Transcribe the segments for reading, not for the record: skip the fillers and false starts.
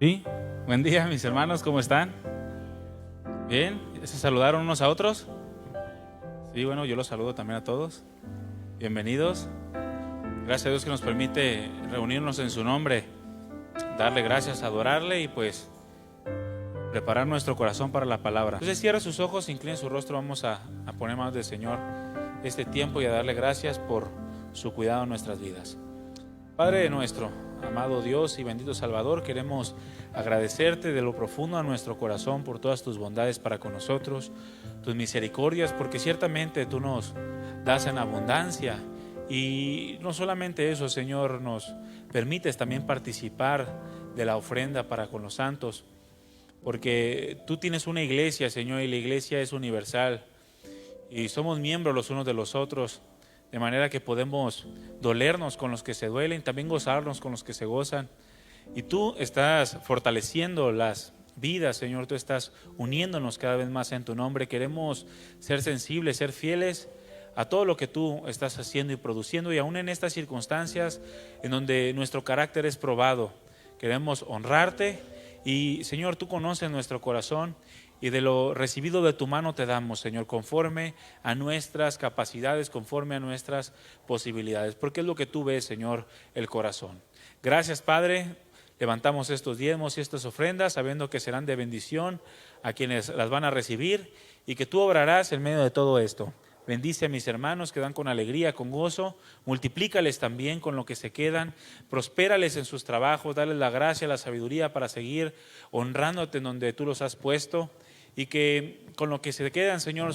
Sí, buen día mis hermanos, ¿cómo están? Bien, ¿se saludaron unos a otros? Sí, bueno, yo los saludo también a todos. Bienvenidos. Gracias a Dios que nos permite reunirnos en su nombre, darle gracias, adorarle y pues preparar nuestro corazón para la palabra. Entonces cierra sus ojos, incline su rostro, vamos a poner manos del Señor este tiempo y a darle gracias por su cuidado en nuestras vidas. Padre nuestro, amado Dios y bendito Salvador, queremos agradecerte de lo profundo de nuestro corazón por todas tus bondades para con nosotros, tus misericordias, porque ciertamente tú nos das en abundancia. Y no solamente eso, Señor, nos permites también participar de la ofrenda para con los santos, porque tú tienes una iglesia, Señor, y la iglesia es universal y somos miembros los unos de los otros, de manera que podemos dolernos con los que se duelen, también gozarnos con los que se gozan. Y tú estás fortaleciendo las vidas, Señor, tú estás uniéndonos cada vez más en tu nombre. Queremos ser sensibles, ser fieles a todo lo que tú estás haciendo y produciendo, y aún en estas circunstancias en donde nuestro carácter es probado, queremos honrarte. Y Señor, tú conoces nuestro corazón, y de lo recibido de tu mano te damos, Señor, conforme a nuestras capacidades, conforme a nuestras posibilidades, porque es lo que tú ves, Señor, el corazón. Gracias, Padre. Levantamos estos diezmos y estas ofrendas sabiendo que serán de bendición a quienes las van a recibir, y que tú obrarás en medio de todo esto. Bendice a mis hermanos que dan con alegría, con gozo, multiplícales también con lo que se quedan, prospérales en sus trabajos, dales la gracia, la sabiduría para seguir honrándote en donde tú los has puesto, y que con lo que se quedan, Señor,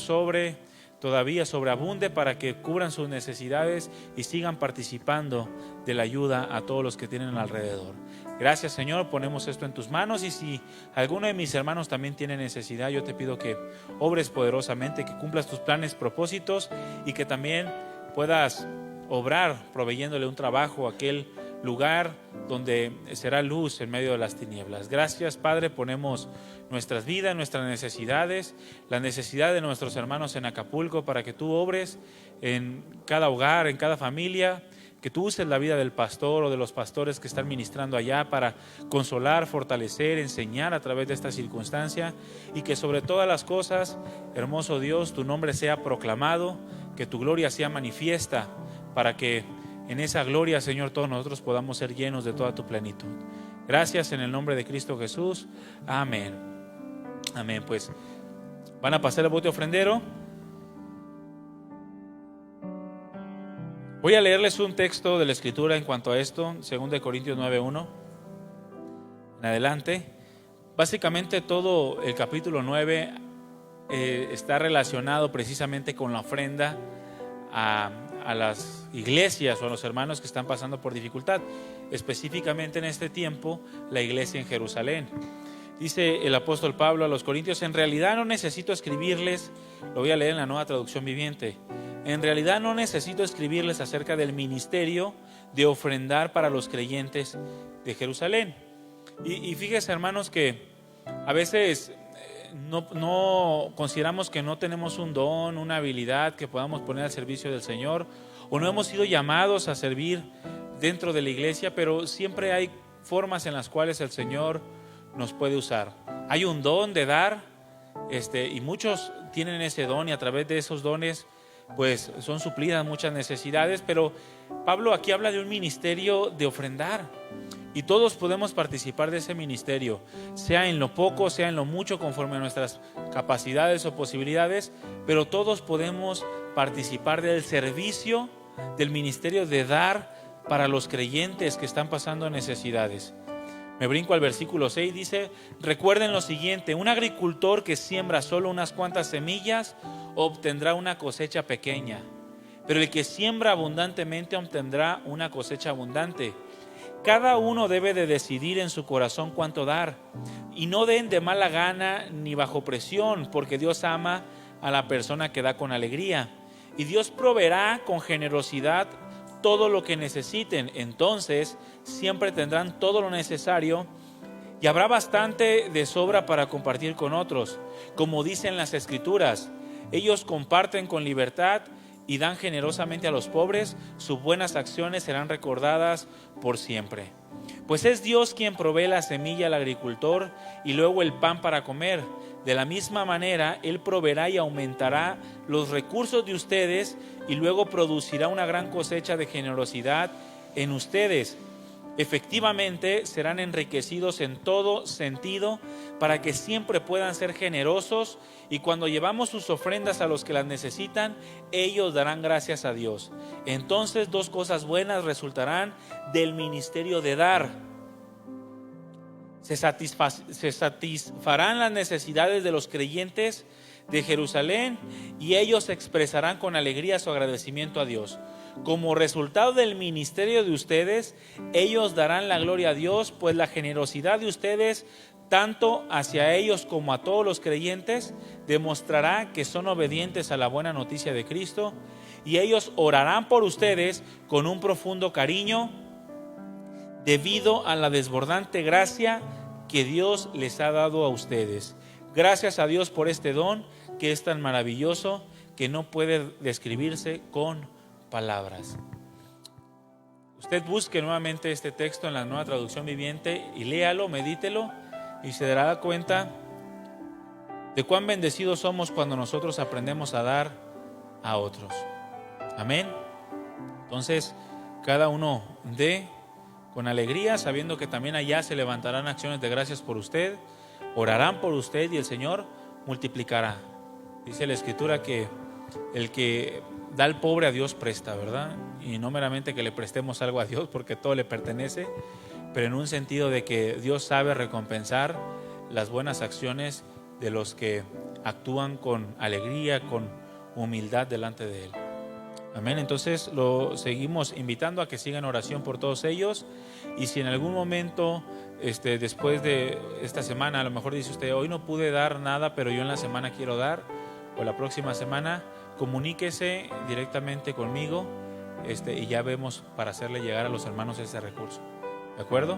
todavía sobreabunde para que cubran sus necesidades y sigan participando de la ayuda a todos los que tienen alrededor. Gracias, Señor, ponemos esto en tus manos, y si alguno de mis hermanos también tiene necesidad, yo te pido que obres poderosamente, que cumplas tus planes, propósitos, y que también puedas obrar proveyéndole un trabajo a aquel lugar donde será luz en medio de las tinieblas. Gracias, Padre, ponemos nuestras vidas, nuestras necesidades, la necesidad de nuestros hermanos en Acapulco, para que tú obres en cada hogar, en cada familia, que tú uses la vida del pastor o de los pastores que están ministrando allá para consolar, fortalecer, enseñar a través de esta circunstancia, y que sobre todas las cosas, hermoso Dios, tu nombre sea proclamado, que tu gloria sea manifiesta, para que en esa gloria, Señor, todos nosotros podamos ser llenos de toda tu plenitud. Gracias en el nombre de Cristo Jesús. Amén. Amén. Pues van a pasar el bote ofrendero. Voy a leerles un texto de la Escritura en cuanto a esto, 2 Corintios 9:1 en adelante. Básicamente todo el capítulo 9 está relacionado precisamente con la ofrenda a las iglesias o a los hermanos que están pasando por dificultad, específicamente en este tiempo la iglesia en Jerusalén. Dice el apóstol Pablo a los Corintios: en realidad no necesito escribirles, lo voy a leer en la Nueva Traducción Viviente, en realidad no necesito escribirles acerca del ministerio de ofrendar para los creyentes de Jerusalén. Y fíjense, hermanos, que a veces no consideramos que no tenemos un don, una habilidad que podamos poner al servicio del Señor, o no hemos sido llamados a servir dentro de la iglesia, pero siempre hay formas en las cuales el Señor nos puede usar. Hay un don de dar, y muchos tienen ese don, y a través de esos dones pues son suplidas muchas necesidades, pero Pablo aquí habla de un ministerio de ofrendar, y todos podemos participar de ese ministerio, sea en lo poco, sea en lo mucho, conforme a nuestras capacidades o posibilidades, pero todos podemos participar del servicio, del ministerio de dar para los creyentes que están pasando necesidades. Me brinco al versículo 6, dice: recuerden lo siguiente, un agricultor que siembra solo unas cuantas semillas obtendrá una cosecha pequeña, pero el que siembra abundantemente obtendrá una cosecha abundante. Cada uno debe de decidir en su corazón cuánto dar, y no den de mala gana ni bajo presión, porque Dios ama a la persona que da con alegría, y Dios proveerá con generosidad todo lo que necesiten. Entonces siempre tendrán todo lo necesario, y habrá bastante de sobra para compartir con otros. Como dicen las Escrituras, ellos comparten con libertad y dan generosamente a los pobres, sus buenas acciones serán recordadas por siempre. Pues es Dios quien provee la semilla al agricultor y luego el pan para comer. De la misma manera, Él proveerá y aumentará los recursos de ustedes y luego producirá una gran cosecha de generosidad en ustedes. Efectivamente, serán enriquecidos en todo sentido para que siempre puedan ser generosos, y cuando llevamos sus ofrendas a los que las necesitan, ellos darán gracias a Dios. Entonces, dos cosas buenas resultarán del ministerio de dar. Se satisfarán las necesidades de los creyentes de Jerusalén y ellos expresarán con alegría su agradecimiento a Dios. Como resultado del ministerio de ustedes, ellos darán la gloria a Dios, pues la generosidad de ustedes, tanto hacia ellos como a todos los creyentes, demostrará que son obedientes a la buena noticia de Cristo, y ellos orarán por ustedes con un profundo cariño debido a la desbordante gracia que Dios les ha dado a ustedes. Gracias a Dios por este don que es tan maravilloso que no puede describirse con palabras. Usted busque nuevamente este texto en la Nueva Traducción Viviente y léalo, medítelo, y se dará cuenta de cuán bendecidos somos cuando nosotros aprendemos a dar a otros. Amén. Entonces, cada uno dé con alegría, sabiendo que también allá se levantarán acciones de gracias por usted, orarán por usted y el Señor multiplicará. Dice la Escritura que el que da al pobre a Dios presta, ¿verdad? Y no meramente que le prestemos algo a Dios, porque todo le pertenece, pero en un sentido de que Dios sabe recompensar las buenas acciones de los que actúan con alegría, con humildad delante de Él. Amén. Entonces lo seguimos invitando a que sigan oración por todos ellos, y si en algún momento después de esta semana, a lo mejor dice usted, hoy no pude dar nada, pero yo en la semana quiero dar, o la próxima semana, comuníquese directamente conmigo, y ya vemos para hacerle llegar a los hermanos ese recurso. ¿De acuerdo?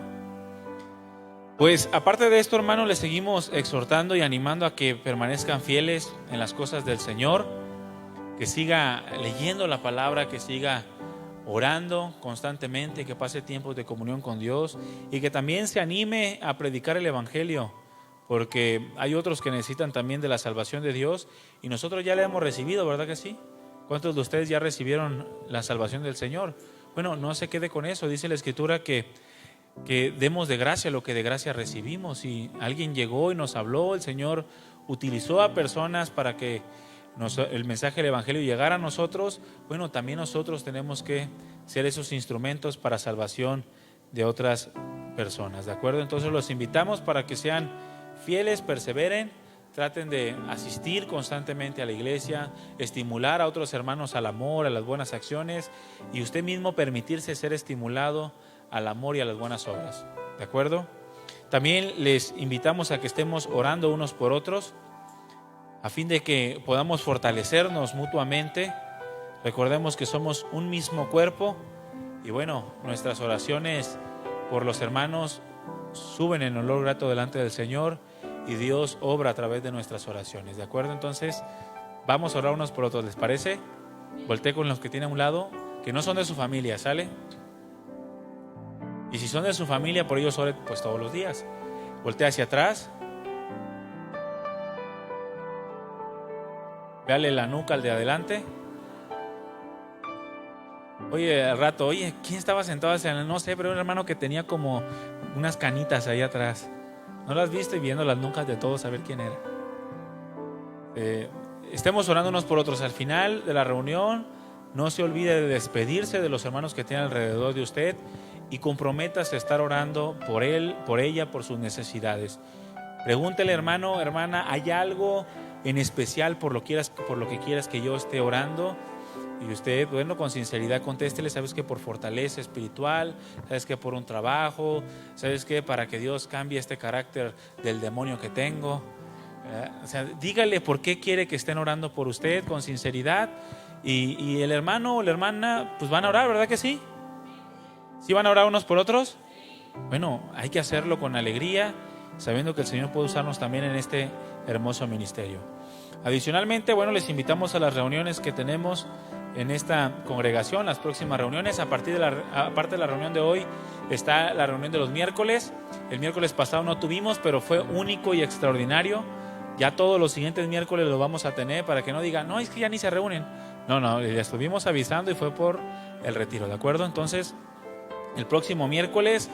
Pues aparte de esto, hermanos, les seguimos exhortando y animando a que permanezcan fieles en las cosas del Señor, que siga leyendo la palabra, que siga orando constantemente, que pase tiempos de comunión con Dios, y que también se anime a predicar el Evangelio, porque hay otros que necesitan también de la salvación de Dios, y nosotros ya la hemos recibido, ¿verdad que sí? ¿Cuántos de ustedes ya recibieron la salvación del Señor? Bueno, no se quede con eso. Dice la Escritura que demos de gracia lo que de gracia recibimos. Y alguien llegó y nos habló, el Señor utilizó a personas para que el mensaje del Evangelio llegara a nosotros. Bueno, también nosotros tenemos que ser esos instrumentos para salvación de otras personas, ¿de acuerdo? Entonces los invitamos para que sean fieles, perseveren, traten de asistir constantemente a la iglesia, estimular a otros hermanos al amor, a las buenas acciones, y usted mismo permitirse ser estimulado al amor y a las buenas obras, ¿de acuerdo? También les invitamos a que estemos orando unos por otros, a fin de que podamos fortalecernos mutuamente. Recordemos que somos un mismo cuerpo, y bueno, nuestras oraciones por los hermanos suben en olor grato delante del Señor, y Dios obra a través de nuestras oraciones, ¿de acuerdo? Entonces vamos a orar unos por otros, ¿les parece? Voltee con los que tienen a un lado, que no son de su familia, ¿sale? Y si son de su familia, por ellos ore pues todos los días. Voltee hacia atrás, véale la nuca al de adelante. Oye, al rato, oye, ¿quién estaba sentado hacia el? No sé, pero un hermano que tenía como unas canitas ahí atrás. ¿No las viste? Viendo las nucas de todos a ver quién era. Estemos orando unos por otros. Al final de la reunión, no se olvide de despedirse de los hermanos que tienen alrededor de usted, y comprométase a estar orando por él, por ella, por sus necesidades. Pregúntele, hermano, hermana, ¿hay algo en especial por lo que quieras que yo esté orando? Y usted, bueno, con sinceridad contéstele, ¿sabes qué? Por fortaleza espiritual, ¿sabes qué? Por un trabajo, ¿sabes qué? Para que Dios cambie este carácter del demonio que tengo. O sea, dígale por qué quiere que estén orando por usted con sinceridad, y el hermano o la hermana pues van a orar, ¿verdad que sí? ¿Sí van a orar unos por otros? Bueno, hay que hacerlo con alegría, sabiendo que el Señor puede usarnos también en este hermoso ministerio. Adicionalmente, bueno, les invitamos a las reuniones que tenemos en esta congregación, las próximas reuniones. Aparte de la reunión de hoy, está la reunión de los miércoles. El miércoles pasado no tuvimos, pero fue único y extraordinario. Ya todos los siguientes miércoles lo vamos a tener, para que no digan, no, es que ya ni se reúnen. No, les estuvimos avisando y fue por el retiro, ¿de acuerdo? Entonces, el próximo miércoles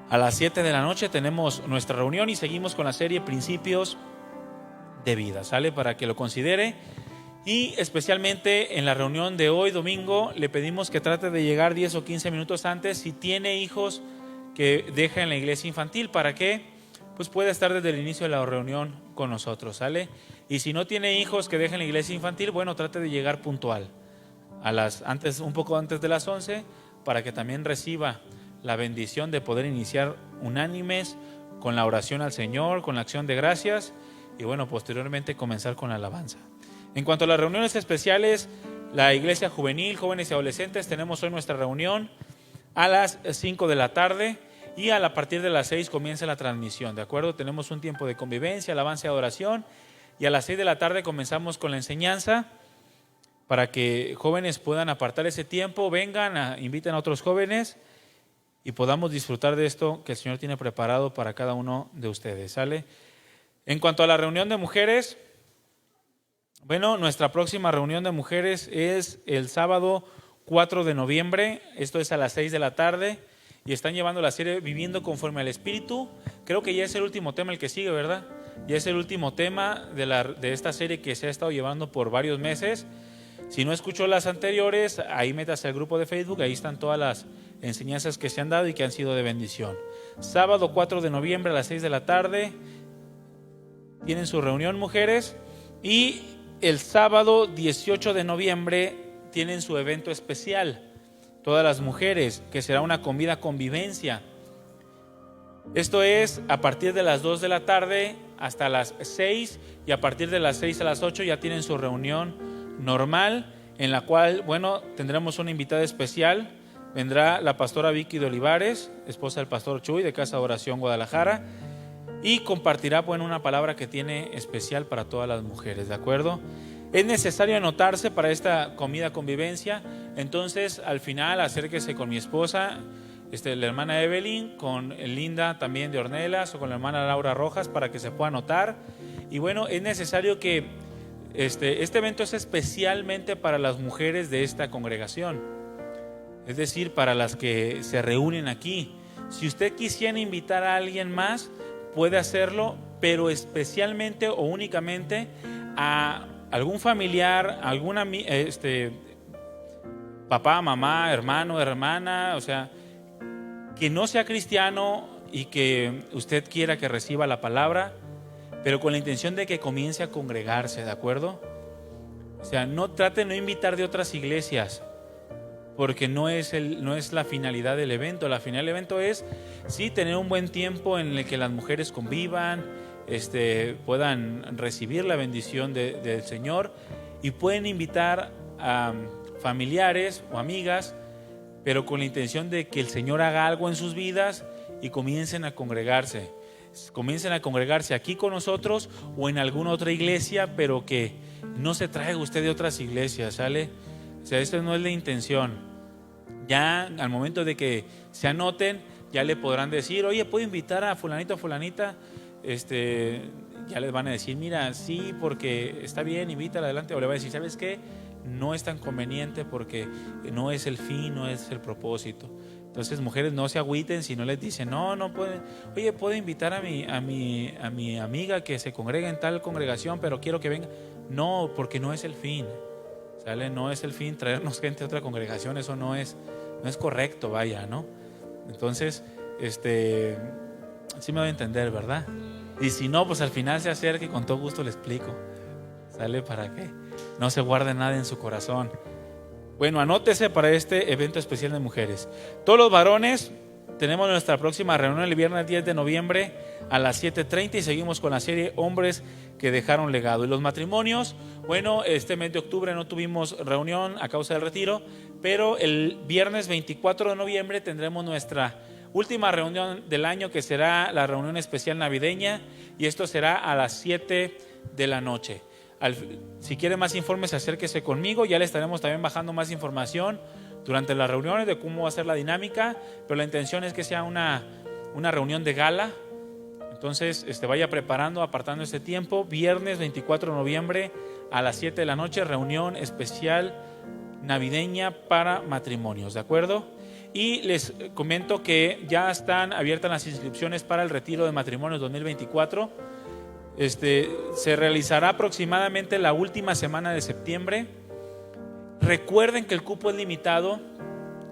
a las 7 de la noche tenemos nuestra reunión y seguimos con la serie Principios de Vida, ¿sale? Para que lo considere. Y especialmente en la reunión de hoy, domingo, le pedimos que trate de llegar 10 o 15 minutos antes. Si tiene hijos, que deje en la iglesia infantil, ¿para qué? Pues puede estar desde el inicio de la reunión con nosotros, ¿sale? Y si no tiene hijos que dejen la iglesia infantil, bueno, trate de llegar puntual, un poco antes de las 11, para que también reciba la bendición de poder iniciar unánimes con la oración al Señor, con la acción de gracias y bueno, posteriormente comenzar con la alabanza. En cuanto a las reuniones especiales, la iglesia juvenil, jóvenes y adolescentes, tenemos hoy nuestra reunión a las 5 de la tarde y a partir de las 6 comienza la transmisión, ¿de acuerdo? Tenemos un tiempo de convivencia, alabanza y adoración, y a las 6 de la tarde comenzamos con la enseñanza para que jóvenes puedan apartar ese tiempo, vengan, inviten a otros jóvenes y podamos disfrutar de esto que el Señor tiene preparado para cada uno de ustedes, ¿sale? En cuanto a la reunión de mujeres, bueno, nuestra próxima reunión de mujeres es el sábado 4 de noviembre, esto es a las 6 de la tarde, y están llevando la serie Viviendo conforme al Espíritu. Creo que ya es el último tema el que sigue, ¿verdad? Ya es el último tema de esta serie que se ha estado llevando por varios meses. Si no escuchó las anteriores, ahí métase al grupo de Facebook, ahí están todas las enseñanzas que se han dado y que han sido de bendición. Sábado 4 de noviembre a las 6 de la tarde tienen su reunión mujeres, y el sábado 18 de noviembre tienen su evento especial, todas las mujeres, que será una comida convivencia. Esto es a partir de las 2 de la tarde hasta las 6, y a partir de las 6 a las 8 ya tienen su reunión normal, en la cual, bueno, tendremos una invitada especial. Vendrá la pastora Vicky de Olivares, esposa del pastor Chuy de Casa de Oración Guadalajara, y compartirá, bueno, una palabra que tiene especial para todas las mujeres, ¿de acuerdo? Es necesario anotarse para esta comida convivencia. Entonces, al final, acérquese con mi esposa, la hermana Evelyn, con Linda también de Ornelas, o con la hermana Laura Rojas, para que se pueda anotar. Y bueno, es necesario que este evento es especialmente para las mujeres de esta congregación, es decir, para las que se reúnen aquí. Si usted quisiera invitar a alguien más, puede hacerlo, pero especialmente o únicamente a algún familiar, alguna papá, mamá, hermano, hermana, o sea, que no sea cristiano y que usted quiera que reciba la palabra, pero con la intención de que comience a congregarse, ¿de acuerdo? O sea, no trate de no invitar de otras iglesias, porque no es la finalidad del evento. La finalidad del evento es, sí, tener un buen tiempo en el que las mujeres convivan, puedan recibir la bendición del Señor, y pueden invitar a familiares o amigas, pero con la intención de que el Señor haga algo en sus vidas y comiencen a congregarse. Comiencen a congregarse aquí con nosotros o en alguna otra iglesia, pero que no se traiga usted de otras iglesias, ¿sale? O sea, esto no es la intención. Ya al momento de que se anoten, ya le podrán decir, oye, ¿puedo invitar a fulanito o fulanita? Ya les van a decir, mira, sí, porque está bien, invítala adelante. O le va a decir, ¿sabes qué? No es tan conveniente porque no es el fin, no es el propósito. Entonces, mujeres, no se agüiten si no les dicen, no pueden. Oye, ¿puedo invitar a mi amiga que se congrega en tal congregación, pero quiero que venga? No, porque no es el fin. ¿Sale? No es el fin traernos gente de otra congregación, eso no es correcto, vaya, ¿no? Entonces, sí me voy a entender, ¿verdad? Y si no, pues al final se acerque y con todo gusto le explico, ¿sale? Para que no se guarde nada en su corazón. Bueno, anótese para este evento especial de mujeres. Todos los varones, tenemos nuestra próxima reunión el viernes 10 de noviembre a las 7:30 y seguimos con la serie Hombres que dejaron legado. Y los matrimonios, bueno, este mes de octubre no tuvimos reunión a causa del retiro, pero el viernes 24 de noviembre tendremos nuestra última reunión del año, que será la reunión especial navideña, y esto será a las 7 de la noche. Si quiere más informes, acérquese conmigo. Ya le estaremos también bajando más información durante las reuniones de cómo va a ser la dinámica, pero la intención es que sea una reunión de gala. Entonces vaya preparando, apartando este tiempo. Viernes 24 de noviembre a las 7 de la noche, reunión especial navideña para matrimonios, ¿de acuerdo? Y les comento que ya están abiertas las inscripciones para el retiro de matrimonios 2024. Se realizará aproximadamente la última semana de septiembre. Recuerden que el cupo es limitado,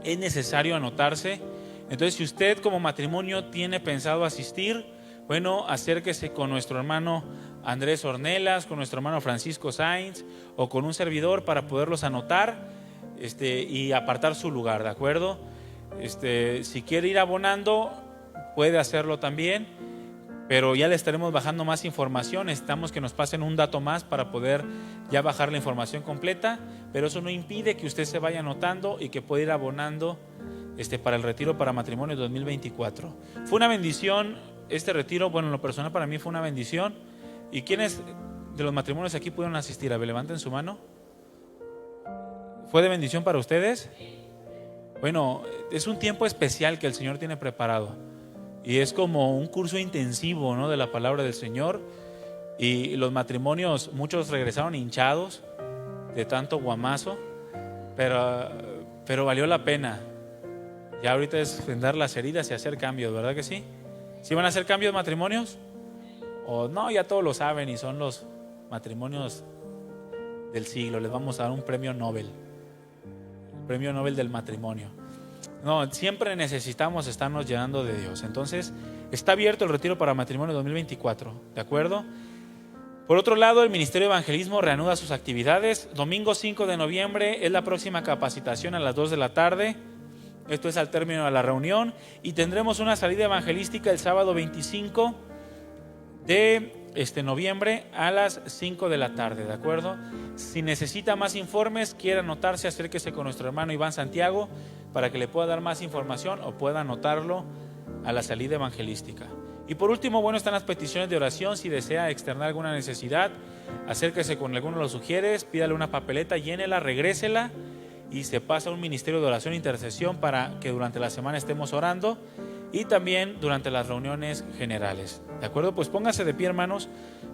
es necesario anotarse. Entonces, si usted como matrimonio tiene pensado asistir, bueno, acérquese con nuestro hermano Andrés Ornelas, con nuestro hermano Francisco Sainz o con un servidor para poderlos anotar y apartar su lugar, ¿de acuerdo? Si quiere ir abonando, puede hacerlo también, pero ya le estaremos bajando más información. Necesitamos que nos pasen un dato más para poder ya bajar la información completa, pero eso no impide que usted se vaya anotando y que pueda ir abonando para el retiro para matrimonio 2024. Fue una bendición este retiro. Bueno, en lo personal para mí fue una bendición. ¿Y quiénes de los matrimonios aquí pudieron asistir? A ver, levanten su mano. ¿Fue de bendición para ustedes? Bueno, es un tiempo especial que el Señor tiene preparado y es como un curso intensivo, ¿no?, de la palabra del Señor. Y los matrimonios, muchos regresaron hinchados de tanto guamazo, pero valió la pena. Ya ahorita es vendar las heridas y hacer cambios, ¿verdad que sí? ¿Sí van a hacer cambios matrimonios? O no, ya todos lo saben y son los matrimonios del siglo. Les vamos a dar un premio Nobel, el premio Nobel del matrimonio. No, siempre necesitamos estarnos llenando de Dios. Entonces, está abierto el retiro para matrimonio 2024, ¿de acuerdo? Por otro lado, el Ministerio de Evangelismo reanuda sus actividades. Domingo 5 de noviembre es la próxima capacitación a las 2 de la tarde. Esto es al término de la reunión. Y tendremos una salida evangelística el sábado 25 de noviembre a las 5 de la tarde, ¿de acuerdo? Si necesita más informes, quiere anotarse, acérquese con nuestro hermano Iván Santiago para que le pueda dar más información o pueda anotarlo a la salida evangelística. Y por último, bueno, están las peticiones de oración. Si desea externar alguna necesidad, acérquese con alguno de los sugieres, pídale una papeleta, llénela, regrésela y se pasa a un ministerio de oración e intercesión para que durante la semana estemos orando y también durante las reuniones generales, ¿de acuerdo? Pues póngase de pie, hermanos,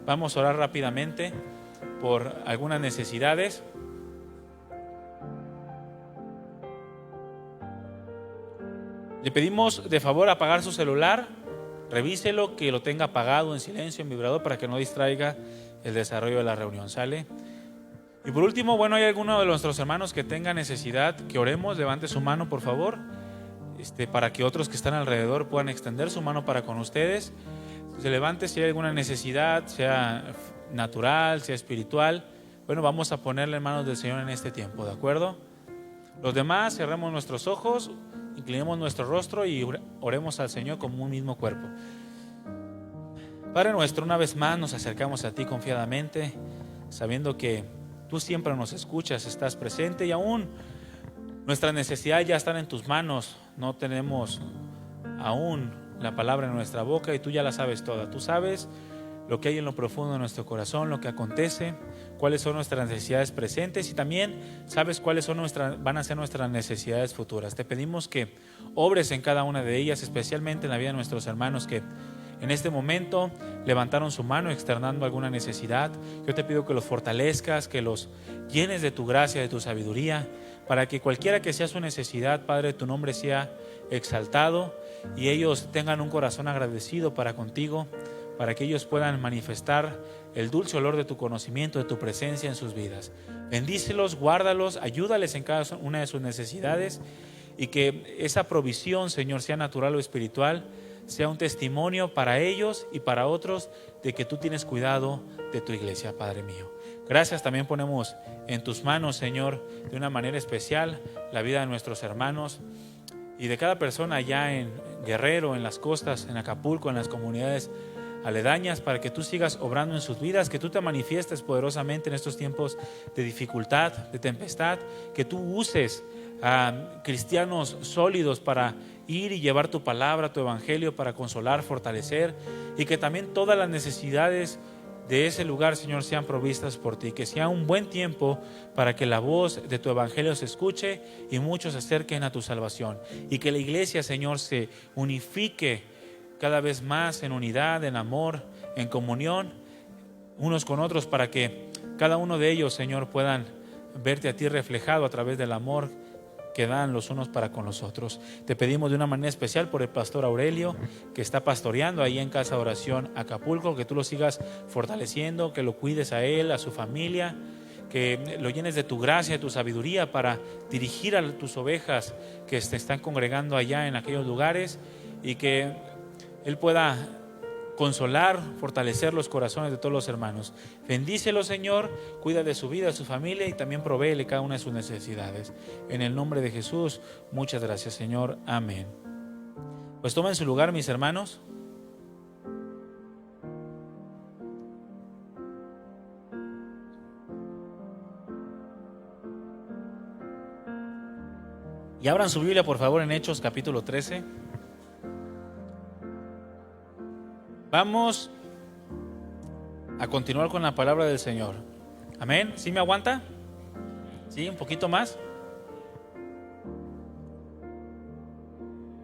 vamos a orar rápidamente por algunas necesidades. Le pedimos de favor apagar su celular, revíselo, que lo tenga apagado, en silencio, en vibrador, para que no distraiga el desarrollo de la reunión, ¿sale? Y por último, bueno, hay alguno de nuestros hermanos que tenga necesidad, que oremos. Levante su mano, por favor, para que otros que están alrededor puedan extender su mano para con ustedes. Se levante si hay alguna necesidad, sea natural, sea espiritual. Bueno, vamos a ponerle en manos del Señor en este tiempo, ¿de acuerdo? Los demás, cerremos nuestros ojos, inclinemos nuestro rostro y oremos al Señor como un mismo cuerpo. Padre nuestro, una vez más nos acercamos a ti confiadamente, sabiendo que tú siempre nos escuchas, estás presente y aún nuestras necesidades ya están en tus manos. No tenemos aún la palabra en nuestra boca y tú ya la sabes toda. Tú sabes lo que hay en lo profundo de nuestro corazón, lo que acontece, cuáles son nuestras necesidades presentes y también sabes cuáles van a ser nuestras necesidades futuras. Te pedimos que obres en cada una de ellas, especialmente en la vida de nuestros hermanos que en este momento levantaron su mano externando alguna necesidad. Yo te pido que los fortalezcas, que los llenes de tu gracia, de tu sabiduría, para que cualquiera que sea su necesidad, Padre, tu nombre sea exaltado y ellos tengan un corazón agradecido para contigo, para que ellos puedan manifestar el dulce olor de tu conocimiento, de tu presencia en sus vidas. Bendícelos, guárdalos, ayúdales en cada una de sus necesidades y que esa provisión, Señor, sea natural o espiritual, sea un testimonio para ellos y para otros de que tú tienes cuidado de tu iglesia, Padre mío. Gracias, también ponemos en tus manos, Señor, de una manera especial la vida de nuestros hermanos y de cada persona allá en Guerrero, en las costas, en Acapulco, en las comunidades aledañas, para que tú sigas obrando en sus vidas, que tú te manifiestes poderosamente en estos tiempos de dificultad, de tempestad, que tú uses a cristianos sólidos para ir y llevar tu palabra, tu evangelio, para consolar, fortalecer, y que también todas las necesidades de ese lugar, Señor, sean provistas por ti, que sea un buen tiempo para que la voz de tu evangelio se escuche y muchos se acerquen a tu salvación, y que la iglesia, Señor, se unifique cada vez más en unidad, en amor, en comunión unos con otros, para que cada uno de ellos, Señor, puedan verte a ti reflejado a través del amor que dan los unos para con los otros. Te pedimos de una manera especial por el pastor Aurelio, que está pastoreando ahí en Casa de Oración Acapulco, que tú lo sigas fortaleciendo, que lo cuides a él, a su familia, que lo llenes de tu gracia, de tu sabiduría para dirigir a tus ovejas que se están congregando allá en aquellos lugares, y que él pueda consolar, fortalecer los corazones de todos los hermanos. Bendícelo, Señor, cuida de su vida, de su familia, y también provéele cada una de sus necesidades. En el nombre de Jesús, muchas gracias, Señor. Amén. Pues tomen su lugar, mis hermanos. Y abran su Biblia, por favor, en Hechos capítulo 13. Vamos a continuar con la palabra del Señor. Amén. ¿Sí me aguanta? ¿Sí? ¿Un poquito más?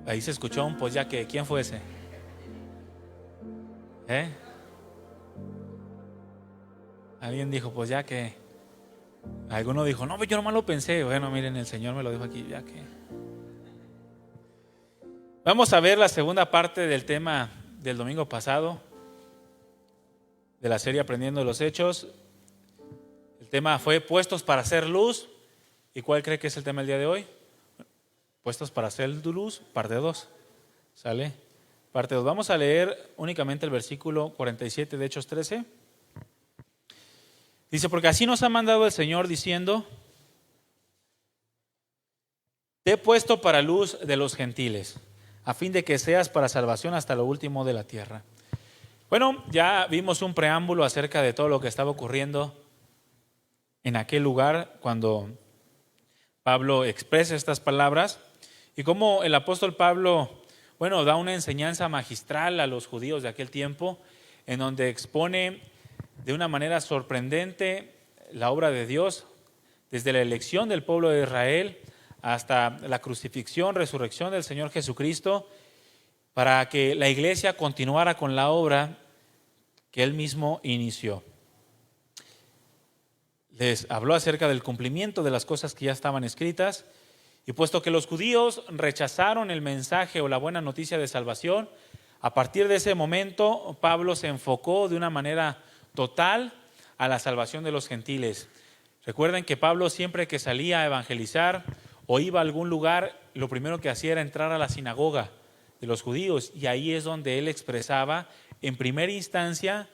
Ahí se escuchó un pues ya que. ¿Quién fue ese? Alguien dijo pues ya que. Alguno dijo, no, yo nomás lo pensé. Bueno, miren, el Señor me lo dijo aquí, ya que. Vamos a ver la segunda parte del tema del domingo pasado, de la serie Aprendiendo de los Hechos. El tema fue puestos para hacer luz. ¿Y cuál cree que es el tema del día de hoy? Puestos para hacer luz, parte 2. ¿Sale? Parte 2. Vamos a leer únicamente el versículo 47 de Hechos 13. Dice, porque así nos ha mandado el Señor diciendo, te he puesto para luz de los gentiles, a fin de que seas para salvación hasta lo último de la tierra. Bueno, ya vimos un preámbulo acerca de todo lo que estaba ocurriendo en aquel lugar cuando Pablo expresa estas palabras, y cómo el apóstol Pablo, da una enseñanza magistral a los judíos de aquel tiempo, en donde expone de una manera sorprendente la obra de Dios, desde la elección del pueblo de Israel hasta la crucifixión, resurrección del Señor Jesucristo, para que la iglesia continuara con la obra que Él mismo inició. Les habló acerca del cumplimiento de las cosas que ya estaban escritas, y puesto que los judíos rechazaron el mensaje o la buena noticia de salvación, a partir de ese momento Pablo se enfocó de una manera total a la salvación de los gentiles. Recuerden que Pablo, siempre que salía a evangelizar o iba a algún lugar, lo primero que hacía era entrar a la sinagoga de los judíos, y ahí es donde él expresaba en primera instancia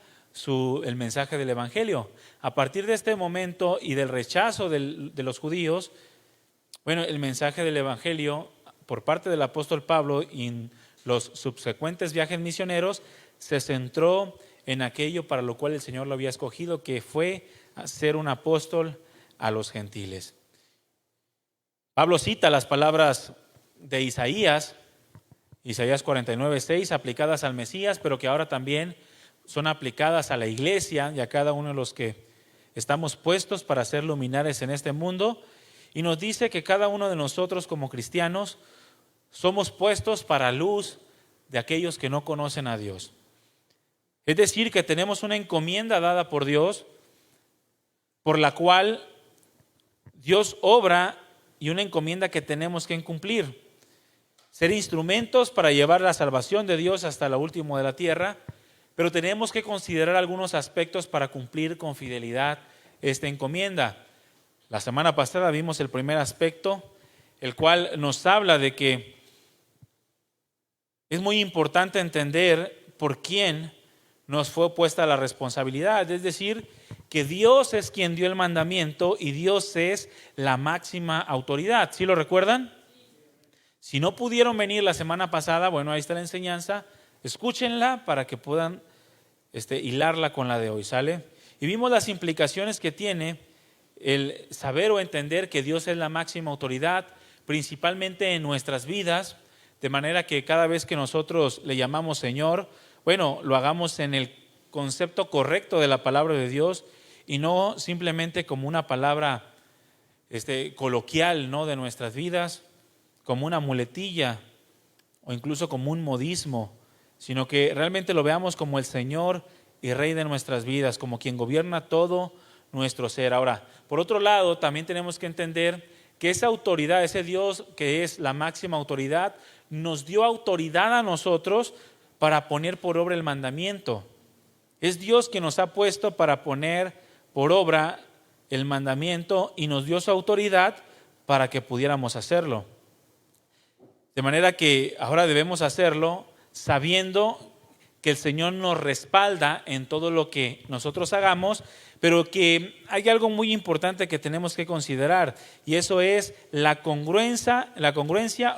el mensaje del evangelio. A partir de este momento y del rechazo de los judíos, el mensaje del evangelio por parte del apóstol Pablo y en los subsecuentes viajes misioneros se centró en aquello para lo cual el Señor lo había escogido, que fue ser un apóstol a los gentiles. Pablo cita las palabras de Isaías 49:6, aplicadas al Mesías, pero que ahora también son aplicadas a la iglesia y a cada uno de los que estamos puestos para ser luminares en este mundo. Y nos dice que cada uno de nosotros como cristianos somos puestos para luz de aquellos que no conocen a Dios. Es decir, que tenemos una encomienda dada por Dios, por la cual Dios obra, y una encomienda que tenemos que cumplir. Ser instrumentos para llevar la salvación de Dios hasta lo último de la tierra, pero tenemos que considerar algunos aspectos para cumplir con fidelidad esta encomienda. La semana pasada vimos el primer aspecto, el cual nos habla de que es muy importante entender por quién nos fue puesta la responsabilidad, es decir, que Dios es quien dio el mandamiento y Dios es la máxima autoridad. ¿Sí lo recuerdan? Si no pudieron venir la semana pasada, ahí está la enseñanza, escúchenla para que puedan hilarla con la de hoy, ¿sale? Y vimos las implicaciones que tiene el saber o entender que Dios es la máxima autoridad, principalmente en nuestras vidas, de manera que cada vez que nosotros le llamamos Señor, lo hagamos concepto correcto de la palabra de Dios y no simplemente como una palabra coloquial, ¿no?, de nuestras vidas, como una muletilla o incluso como un modismo, sino que realmente lo veamos como el Señor y Rey de nuestras vidas, como quien gobierna todo nuestro ser. Ahora, por otro lado, también tenemos que entender que esa autoridad, ese Dios que es la máxima autoridad, nos dio autoridad a nosotros para poner por obra el mandamiento. Es Dios quien nos ha puesto para poner por obra el mandamiento y nos dio su autoridad para que pudiéramos hacerlo. De manera que ahora debemos hacerlo sabiendo que el Señor nos respalda en todo lo que nosotros hagamos, pero que hay algo muy importante que tenemos que considerar, y eso es la congruencia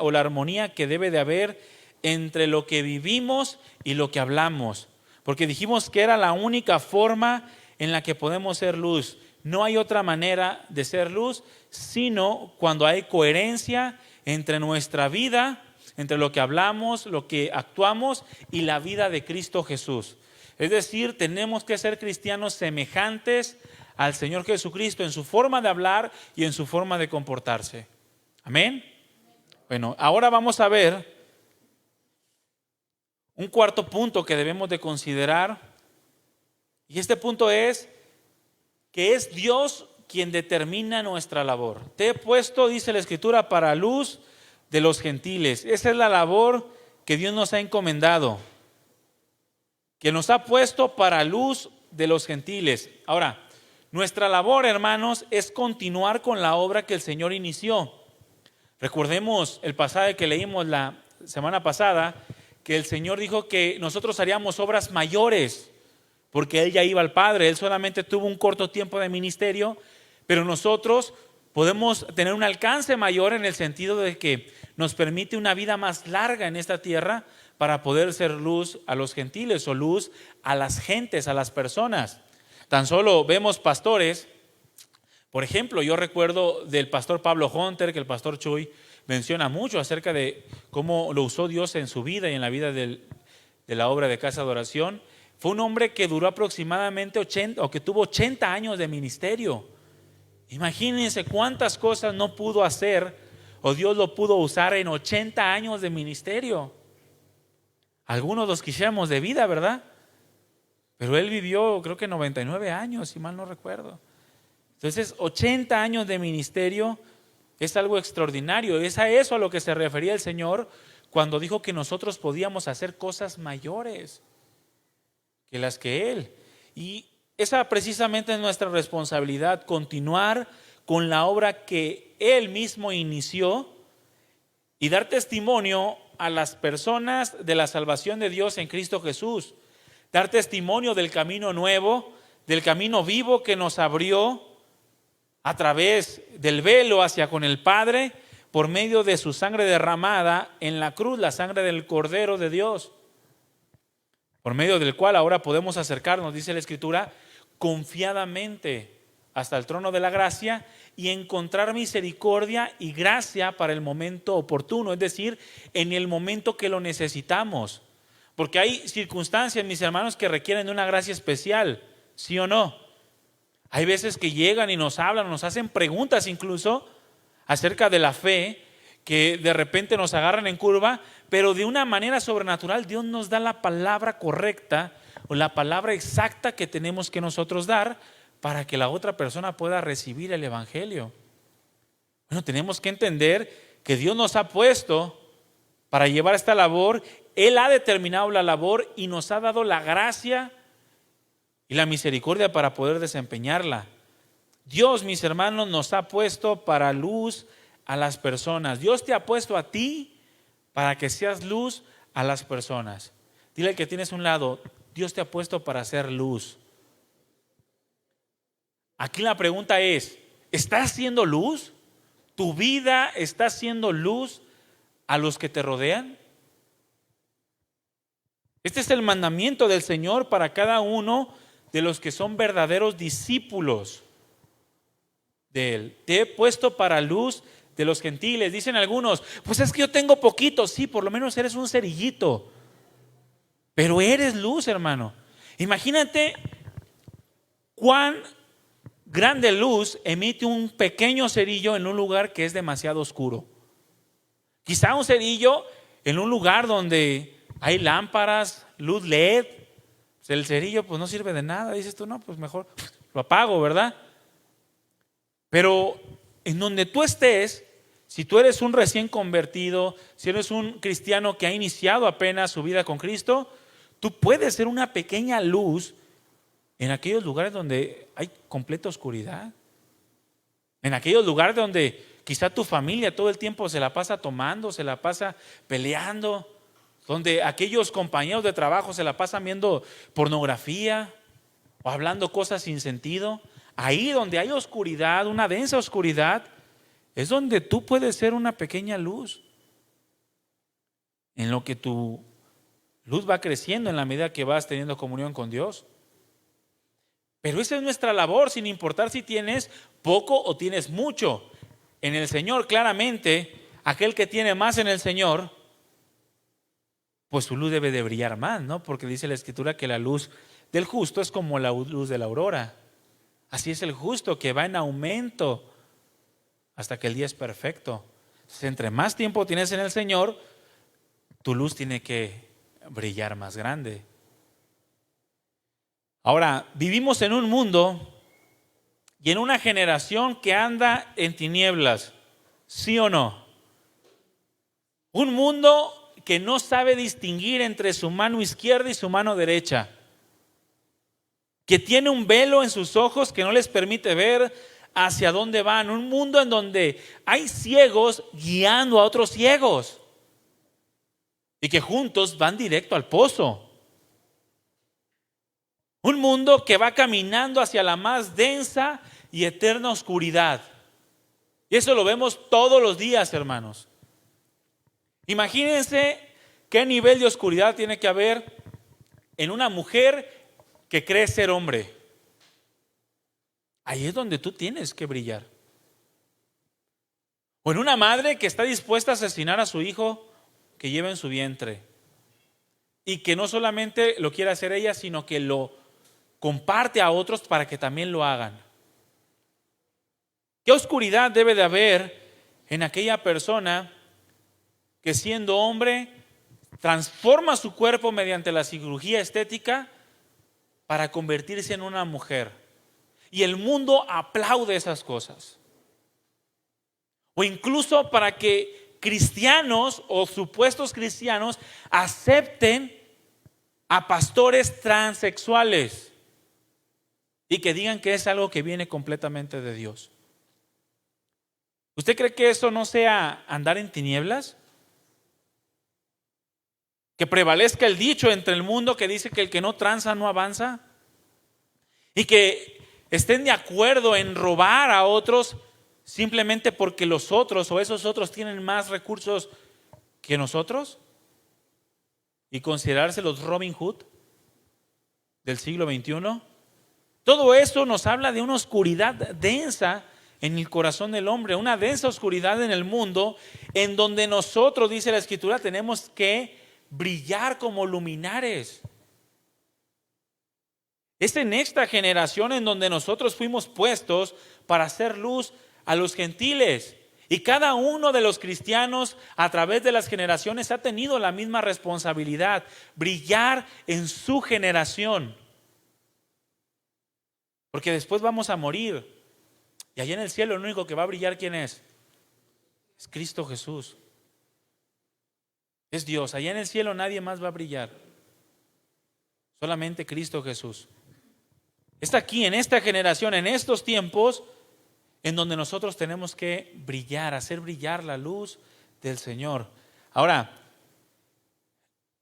o la armonía que debe de haber entre lo que vivimos y lo que hablamos. Porque dijimos que era la única forma en la que podemos ser luz. No hay otra manera de ser luz, sino cuando hay coherencia entre nuestra vida, entre lo que hablamos, lo que actuamos y la vida de Cristo Jesús. Es decir, tenemos que ser cristianos semejantes al Señor Jesucristo en su forma de hablar y en su forma de comportarse. ¿Amén? Bueno, ahora vamos a ver un cuarto punto que debemos de considerar, y este punto es que es Dios quien determina nuestra labor. Te he puesto, dice la Escritura, para luz de los gentiles. Esa es la labor que Dios nos ha encomendado, que nos ha puesto para luz de los gentiles. Ahora, nuestra labor, hermanos, es continuar con la obra que el Señor inició. Recordemos el pasaje que leímos la semana pasada, que el Señor dijo que nosotros haríamos obras mayores, porque Él ya iba al Padre. Él solamente tuvo un corto tiempo de ministerio, pero nosotros podemos tener un alcance mayor en el sentido de que nos permite una vida más larga en esta tierra para poder ser luz a los gentiles o luz a las gentes, a las personas. Tan solo vemos pastores, por ejemplo, yo recuerdo del pastor Pablo Hunter, que el pastor Chuy menciona mucho acerca de cómo lo usó Dios en su vida y en la vida de la obra de Casa de Oración. Fue un hombre que duró aproximadamente 80, o que tuvo 80 años de ministerio. Imagínense cuántas cosas no pudo hacer, o Dios lo pudo usar en 80 años de ministerio. Algunos los quisiéramos de vida, ¿verdad? Pero él vivió, creo que 99 años, si mal no recuerdo. Entonces, 80 años de ministerio es algo extraordinario. Es a eso a lo que se refería el Señor cuando dijo que nosotros podíamos hacer cosas mayores que las que Él. Y esa precisamente es nuestra responsabilidad, continuar con la obra que Él mismo inició y dar testimonio a las personas de la salvación de Dios en Cristo Jesús. Dar testimonio del camino nuevo, del camino vivo que nos abrió a través del velo hacia con el Padre por medio de su sangre derramada en la cruz, la sangre del Cordero de Dios, por medio del cual ahora podemos acercarnos, dice la Escritura, confiadamente hasta el trono de la gracia y encontrar misericordia y gracia para el momento oportuno, es decir, en el momento que lo necesitamos. Porque hay circunstancias, mis hermanos, que requieren de una gracia especial, ¿sí o no? Hay veces que llegan y nos hablan, nos hacen preguntas incluso acerca de la fe, que de repente nos agarran en curva, pero de una manera sobrenatural Dios nos da la palabra correcta o la palabra exacta que tenemos que nosotros dar para que la otra persona pueda recibir el evangelio. Bueno, tenemos que entender que Dios nos ha puesto para llevar esta labor. Él ha determinado la labor y nos ha dado la gracia y la misericordia para poder desempeñarla. Dios, mis hermanos, nos ha puesto para luz a las personas. Dios te ha puesto a ti para que seas luz a las personas. Dile al que tienes a un lado, Dios te ha puesto para hacer luz. Aquí la pregunta es, ¿estás haciendo luz? ¿Tu vida está haciendo luz a los que te rodean? Este es el mandamiento del Señor para cada uno de los que son verdaderos discípulos de Él. Te he puesto para luz de los gentiles. Dicen algunos, pues es que yo tengo poquito. Sí, por lo menos eres un cerillito, pero eres luz, hermano. Imagínate cuán grande luz emite un pequeño cerillo en un lugar que es demasiado oscuro. Quizá un cerillo en un lugar donde hay lámparas, luz LED. El cerillo pues no sirve de nada. Dices tú, no, pues mejor lo apago, ¿verdad? Pero en donde tú estés, si tú eres un recién convertido, si eres un cristiano que ha iniciado apenas su vida con Cristo, tú puedes ser una pequeña luz en aquellos lugares donde hay completa oscuridad. En aquellos lugares donde quizá tu familia todo el tiempo se la pasa tomando, se la pasa peleando, donde aquellos compañeros de trabajo se la pasan viendo pornografía o hablando cosas sin sentido. Ahí donde hay oscuridad, una densa oscuridad, es donde tú puedes ser una pequeña luz. En lo que tu luz va creciendo en la medida que vas teniendo comunión con Dios. Pero esa es nuestra labor, sin importar si tienes poco o tienes mucho. En el Señor, claramente, aquel que tiene más en el Señor, pues su luz debe de brillar más, ¿no? Porque dice la Escritura que la luz del justo es como la luz de la aurora. Así es el justo, que va en aumento hasta que el día es perfecto. Entonces, entre más tiempo tienes en el Señor, tu luz tiene que brillar más grande. Ahora, vivimos en un mundo y en una generación que anda en tinieblas, ¿sí o no? Un mundo que no sabe distinguir entre su mano izquierda y su mano derecha, que tiene un velo en sus ojos que no les permite ver hacia dónde van. Un mundo en donde hay ciegos guiando a otros ciegos y que juntos van directo al pozo. Un mundo que va caminando hacia la más densa y eterna oscuridad. Y eso lo vemos todos los días, hermanos. Imagínense qué nivel de oscuridad tiene que haber en una mujer que cree ser hombre. Ahí es donde tú tienes que brillar. O en una madre que está dispuesta a asesinar a su hijo que lleva en su vientre. Y que no solamente lo quiere hacer ella, sino que lo comparte a otros para que también lo hagan. ¿Qué oscuridad debe de haber en aquella persona que siendo hombre transforma su cuerpo mediante la cirugía estética para convertirse en una mujer? Y el mundo aplaude esas cosas. O incluso para que cristianos o supuestos cristianos acepten a pastores transexuales y que digan que es algo que viene completamente de Dios. ¿Usted cree que eso no sea andar en tinieblas? Que prevalezca el dicho entre el mundo que dice que el que no tranza no avanza. Y que estén de acuerdo en robar a otros simplemente porque los otros o esos otros tienen más recursos que nosotros. Y considerarse los Robin Hood del siglo XXI. Todo eso nos habla de una oscuridad densa en el corazón del hombre, una densa oscuridad en el mundo, en donde nosotros, dice la Escritura, tenemos que brillar como luminares. Es en esta generación en donde nosotros fuimos puestos para hacer luz a los gentiles. Y cada uno de los cristianos a través de las generaciones ha tenido la misma responsabilidad, brillar en su generación. Porque después vamos a morir. Y allá en el cielo el único que va a brillar, ¿quién es? Es Cristo Jesús. Es Dios. Allá en el cielo nadie más va a brillar. Solamente Cristo Jesús. Está aquí en esta generación, en estos tiempos, en donde nosotros tenemos que brillar, hacer brillar la luz del Señor. Ahora,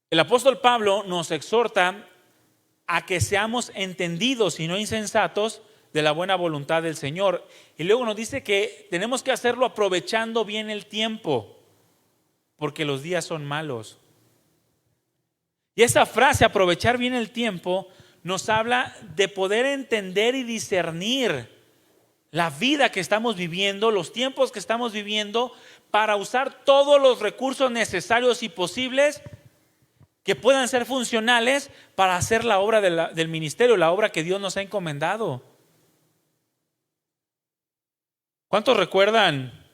el apóstol Pablo nos exhorta a que seamos entendidos y no insensatos de la buena voluntad del Señor. Y luego nos dice que tenemos que hacerlo aprovechando bien el tiempo, porque los días son malos. Y esa frase, aprovechar bien el tiempo, nos habla de poder entender y discernir la vida que estamos viviendo, los tiempos que estamos viviendo, para usar todos los recursos necesarios y posibles que puedan ser funcionales para hacer la obra del ministerio, la obra que Dios nos ha encomendado. ¿Cuántos recuerdan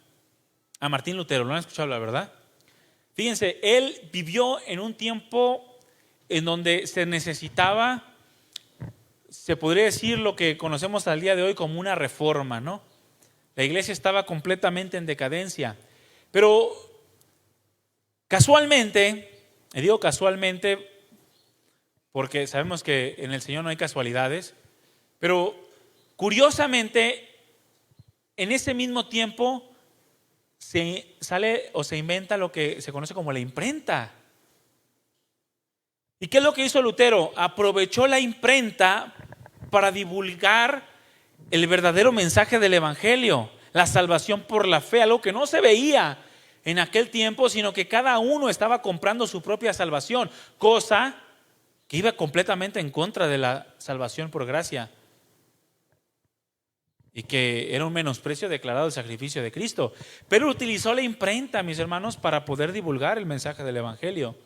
a Martín Lutero? ¿Lo han escuchado hablar, verdad? Fíjense, él vivió en un tiempo en donde se necesitaba, se podría decir lo que conocemos al día de hoy como una reforma, ¿no? La iglesia estaba completamente en decadencia. Pero casualmente, y digo casualmente porque sabemos que en el Señor no hay casualidades, pero curiosamente, en ese mismo tiempo se sale o se inventa lo que se conoce como la imprenta. ¿Y qué es lo que hizo Lutero? Aprovechó la imprenta para divulgar el verdadero mensaje del evangelio, la salvación por la fe, algo que no se veía en aquel tiempo, sino que cada uno estaba comprando su propia salvación, cosa que iba completamente en contra de la salvación por gracia y que era un menosprecio declarado del sacrificio de Cristo. Pero utilizó la imprenta, mis hermanos, para poder divulgar el mensaje del evangelio.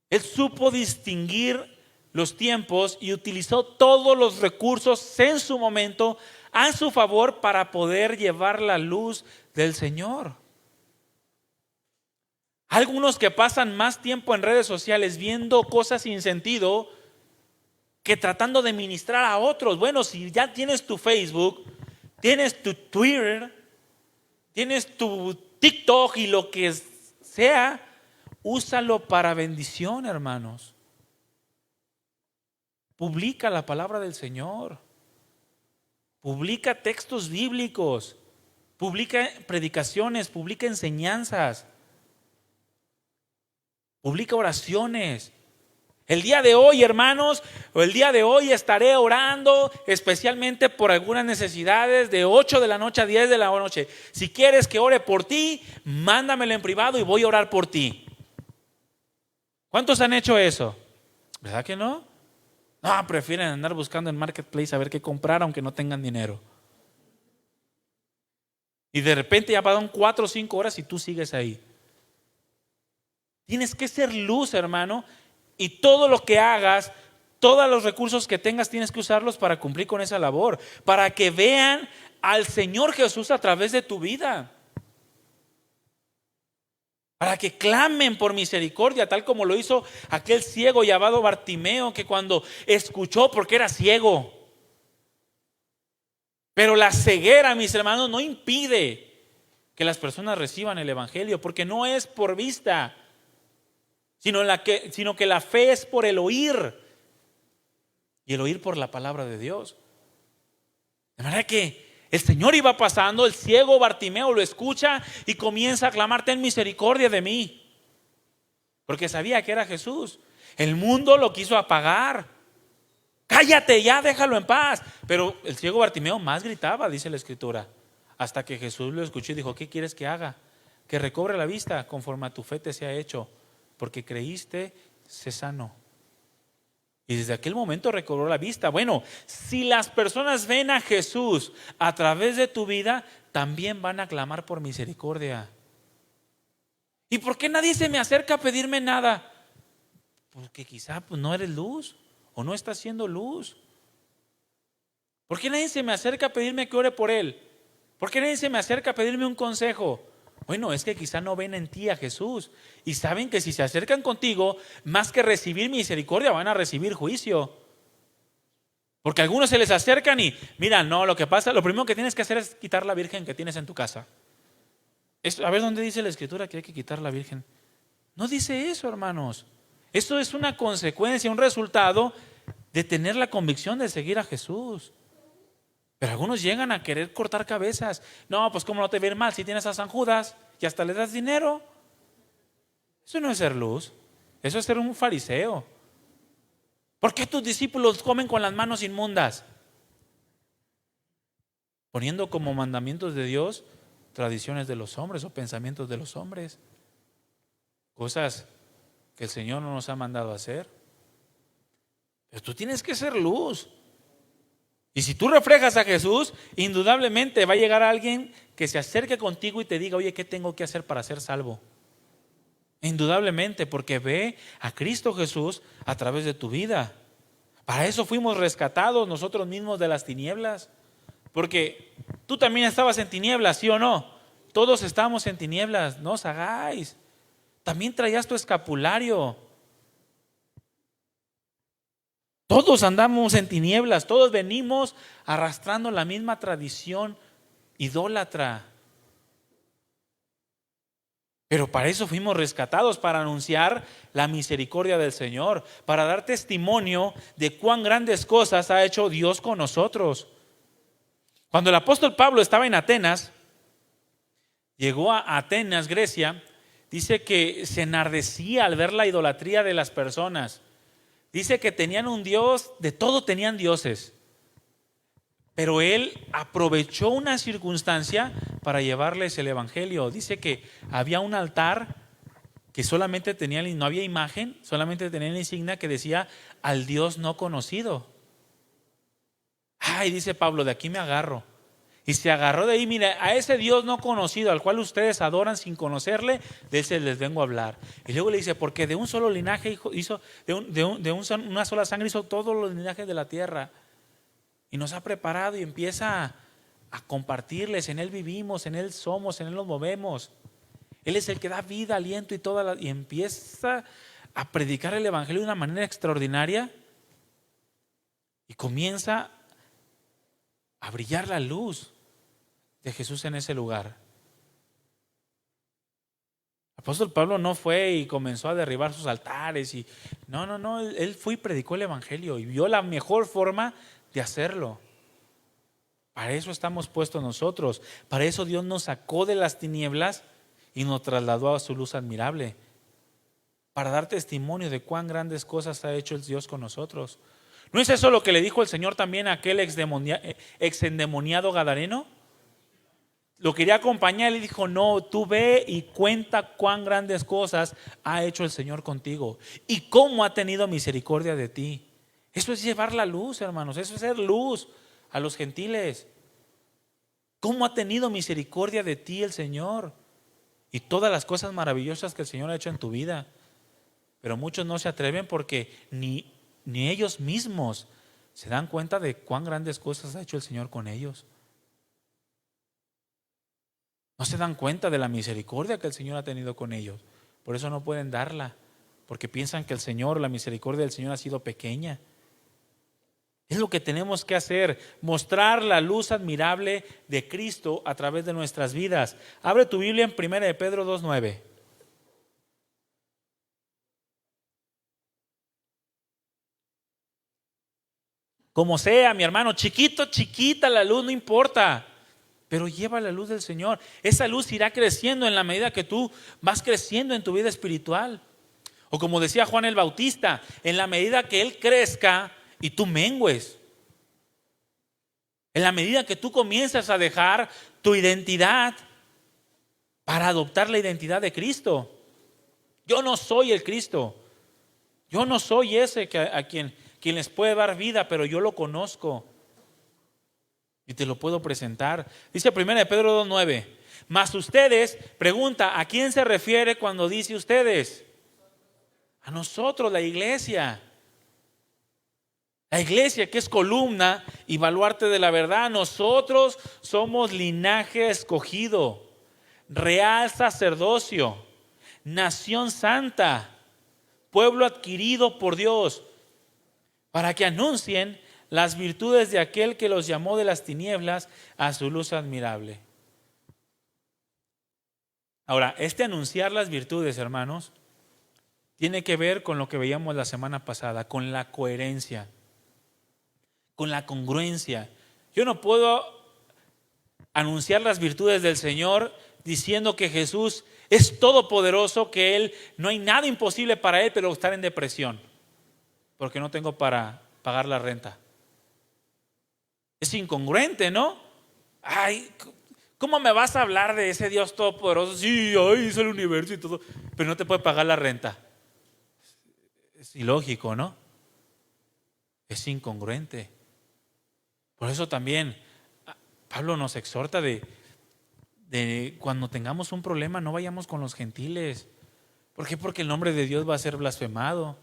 Él supo distinguir los tiempos y utilizó todos los recursos en su momento a su favor para poder llevar la luz del Señor. Algunos que pasan más tiempo en redes sociales viendo cosas sin sentido que tratando de ministrar a otros. Bueno, si ya tienes tu Facebook, tienes tu Twitter, tienes tu TikTok y lo que sea, úsalo para bendición, hermanos. Publica la palabra del Señor. Publica textos bíblicos. Publica predicaciones, publica enseñanzas. Publica oraciones. El día de hoy, hermanos, o el día de hoy estaré orando especialmente por algunas necesidades de 8 de la noche a 10 de la noche. Si quieres que ore por ti, mándamelo en privado y voy a orar por ti. ¿Cuántos han hecho eso? ¿Verdad que no? No, prefieren andar buscando en Marketplace a ver qué comprar aunque no tengan dinero. Y de repente ya pasan 4 o 5 horas y tú sigues ahí. Tienes que ser luz, hermano, y todo lo que hagas, todos los recursos que tengas, tienes que usarlos para cumplir con esa labor, para que vean al Señor Jesús a través de tu vida, para que clamen por misericordia, tal como lo hizo aquel ciego llamado Bartimeo, que cuando escuchó, porque era ciego. Pero la ceguera, mis hermanos, no impide que las personas reciban el evangelio, porque no es por vista, sino que la fe es por el oír, y el oír por la palabra de Dios. De manera que el Señor iba pasando, el ciego Bartimeo lo escucha y comienza a clamar: ten misericordia de mí, porque sabía que era Jesús. El mundo lo quiso apagar. Cállate ya, déjalo en paz. Pero el ciego Bartimeo más gritaba, dice la Escritura, hasta que Jesús lo escuchó y dijo: ¿qué quieres que haga? Que recobre la vista, conforme a tu fe te sea hecho. Porque creíste, sé sano. Y desde aquel momento recobró la vista. Bueno, si las personas ven a Jesús a través de tu vida, también van a clamar por misericordia. ¿Y por qué nadie se me acerca a pedirme nada? Porque quizá no eres luz o no estás siendo luz. ¿Por qué nadie se me acerca a pedirme que ore por él? ¿Por qué nadie se me acerca a pedirme un consejo? Bueno, es que quizá no ven en ti a Jesús y saben que si se acercan contigo, más que recibir misericordia, van a recibir juicio. Porque a algunos se les acercan y mira, no, lo que pasa, lo primero que tienes que hacer es quitar la virgen que tienes en tu casa. A ver dónde dice la Escritura que hay que quitar la virgen. No dice eso, hermanos. Esto es una consecuencia, un resultado de tener la convicción de seguir a Jesús. Pero algunos llegan a querer cortar cabezas. No, pues cómo no te ver mal si tienes a San Judas y hasta le das dinero. Eso no es ser luz, eso es ser un fariseo. ¿Por qué tus discípulos comen con las manos inmundas? Poniendo como mandamientos de Dios tradiciones de los hombres o pensamientos de los hombres, cosas que el Señor no nos ha mandado a hacer. Pero tú tienes que ser luz. Y si tú reflejas a Jesús, indudablemente va a llegar alguien que se acerque contigo y te diga: oye, ¿qué tengo que hacer para ser salvo? Indudablemente, porque ve a Cristo Jesús a través de tu vida. Para eso fuimos rescatados nosotros mismos de las tinieblas. Porque tú también estabas en tinieblas, ¿sí o no? Todos estábamos en tinieblas, no os hagáis. También traías tu escapulario. Todos andamos en tinieblas, todos venimos arrastrando la misma tradición idólatra. Pero para eso fuimos rescatados, para anunciar la misericordia del Señor, para dar testimonio de cuán grandes cosas ha hecho Dios con nosotros. Cuando el apóstol Pablo estaba en Atenas, llegó a Atenas, Grecia, dice que se enardecía al ver la idolatría de las personas. Dice que tenían un Dios, de todo tenían dioses. Pero él aprovechó una circunstancia para llevarles el evangelio. Dice que había un altar que solamente tenía, no había imagen, solamente tenía la insignia que decía al Dios no conocido. Ay, dice Pablo, de aquí me agarro. Y se agarró de ahí, mira, a ese Dios no conocido, al cual ustedes adoran sin conocerle, de ese les vengo a hablar. Y luego le dice, porque de un solo linaje hizo, una sola sangre hizo todos los linajes de la tierra. Y nos ha preparado y empieza a compartirles, en Él vivimos, en Él somos, en Él nos movemos. Él es el que da vida, aliento y empieza a predicar el evangelio de una manera extraordinaria. Y comienza a brillar la luz de Jesús en ese lugar. El apóstol Pablo no fue y comenzó a derribar sus altares no, él fue y predicó el evangelio y vio la mejor forma de hacerlo. Para eso estamos puestos nosotros. Para eso Dios nos sacó de las tinieblas y nos trasladó a su luz admirable, para dar testimonio de cuán grandes cosas ha hecho el Dios con nosotros. ¿No es eso lo que le dijo el Señor también a aquel exendemoniado gadareno? Lo quería acompañar y le dijo, no, tú ve y cuenta cuán grandes cosas ha hecho el Señor contigo y cómo ha tenido misericordia de ti. Eso es llevar la luz, hermanos, eso es ser luz a los gentiles. ¿Cómo ha tenido misericordia de ti el Señor? Y todas las cosas maravillosas que el Señor ha hecho en tu vida. Pero muchos no se atreven porque ni ellos mismos se dan cuenta de cuán grandes cosas ha hecho el Señor con ellos. No se dan cuenta de la misericordia que el Señor ha tenido con ellos. Por eso no pueden darla, porque piensan que la misericordia del Señor ha sido pequeña. Es lo que tenemos que hacer, mostrar la luz admirable de Cristo a través de nuestras vidas. Abre tu Biblia en 1 de Pedro 2:9. Como sea, mi hermano, chiquita la luz, no importa. Pero lleva la luz del Señor. Esa luz irá creciendo en la medida que tú vas creciendo en tu vida espiritual. O como decía Juan el Bautista, en la medida que Él crezca y tú mengues. En la medida que tú comienzas a dejar tu identidad para adoptar la identidad de Cristo. Yo no soy el Cristo. Yo no soy ese a quien les puede dar vida, pero yo lo conozco. Y te lo puedo presentar. Dice 1 de Pedro 2:9. Mas ustedes, pregunta, ¿a quién se refiere cuando dice ustedes? A nosotros, la iglesia. La iglesia que es columna y baluarte de la verdad. Nosotros somos linaje escogido, real sacerdocio, nación santa, pueblo adquirido por Dios, para que anuncien las virtudes de aquel que los llamó de las tinieblas a su luz admirable. Ahora, anunciar las virtudes, hermanos, tiene que ver con lo que veíamos la semana pasada, con la coherencia, con la congruencia. Yo no puedo anunciar las virtudes del Señor diciendo que Jesús es todopoderoso, que Él no hay nada imposible para Él, pero estar en depresión porque no tengo para pagar la renta. Es incongruente, ¿no? Ay, ¿cómo me vas a hablar de ese Dios todopoderoso? Sí, ay, hizo el universo y todo, pero no te puede pagar la renta. Es ilógico, ¿no? Es incongruente. Por eso también Pablo nos exhorta de cuando tengamos un problema no vayamos con los gentiles, ¿Por qué? Porque el nombre de Dios va a ser blasfemado.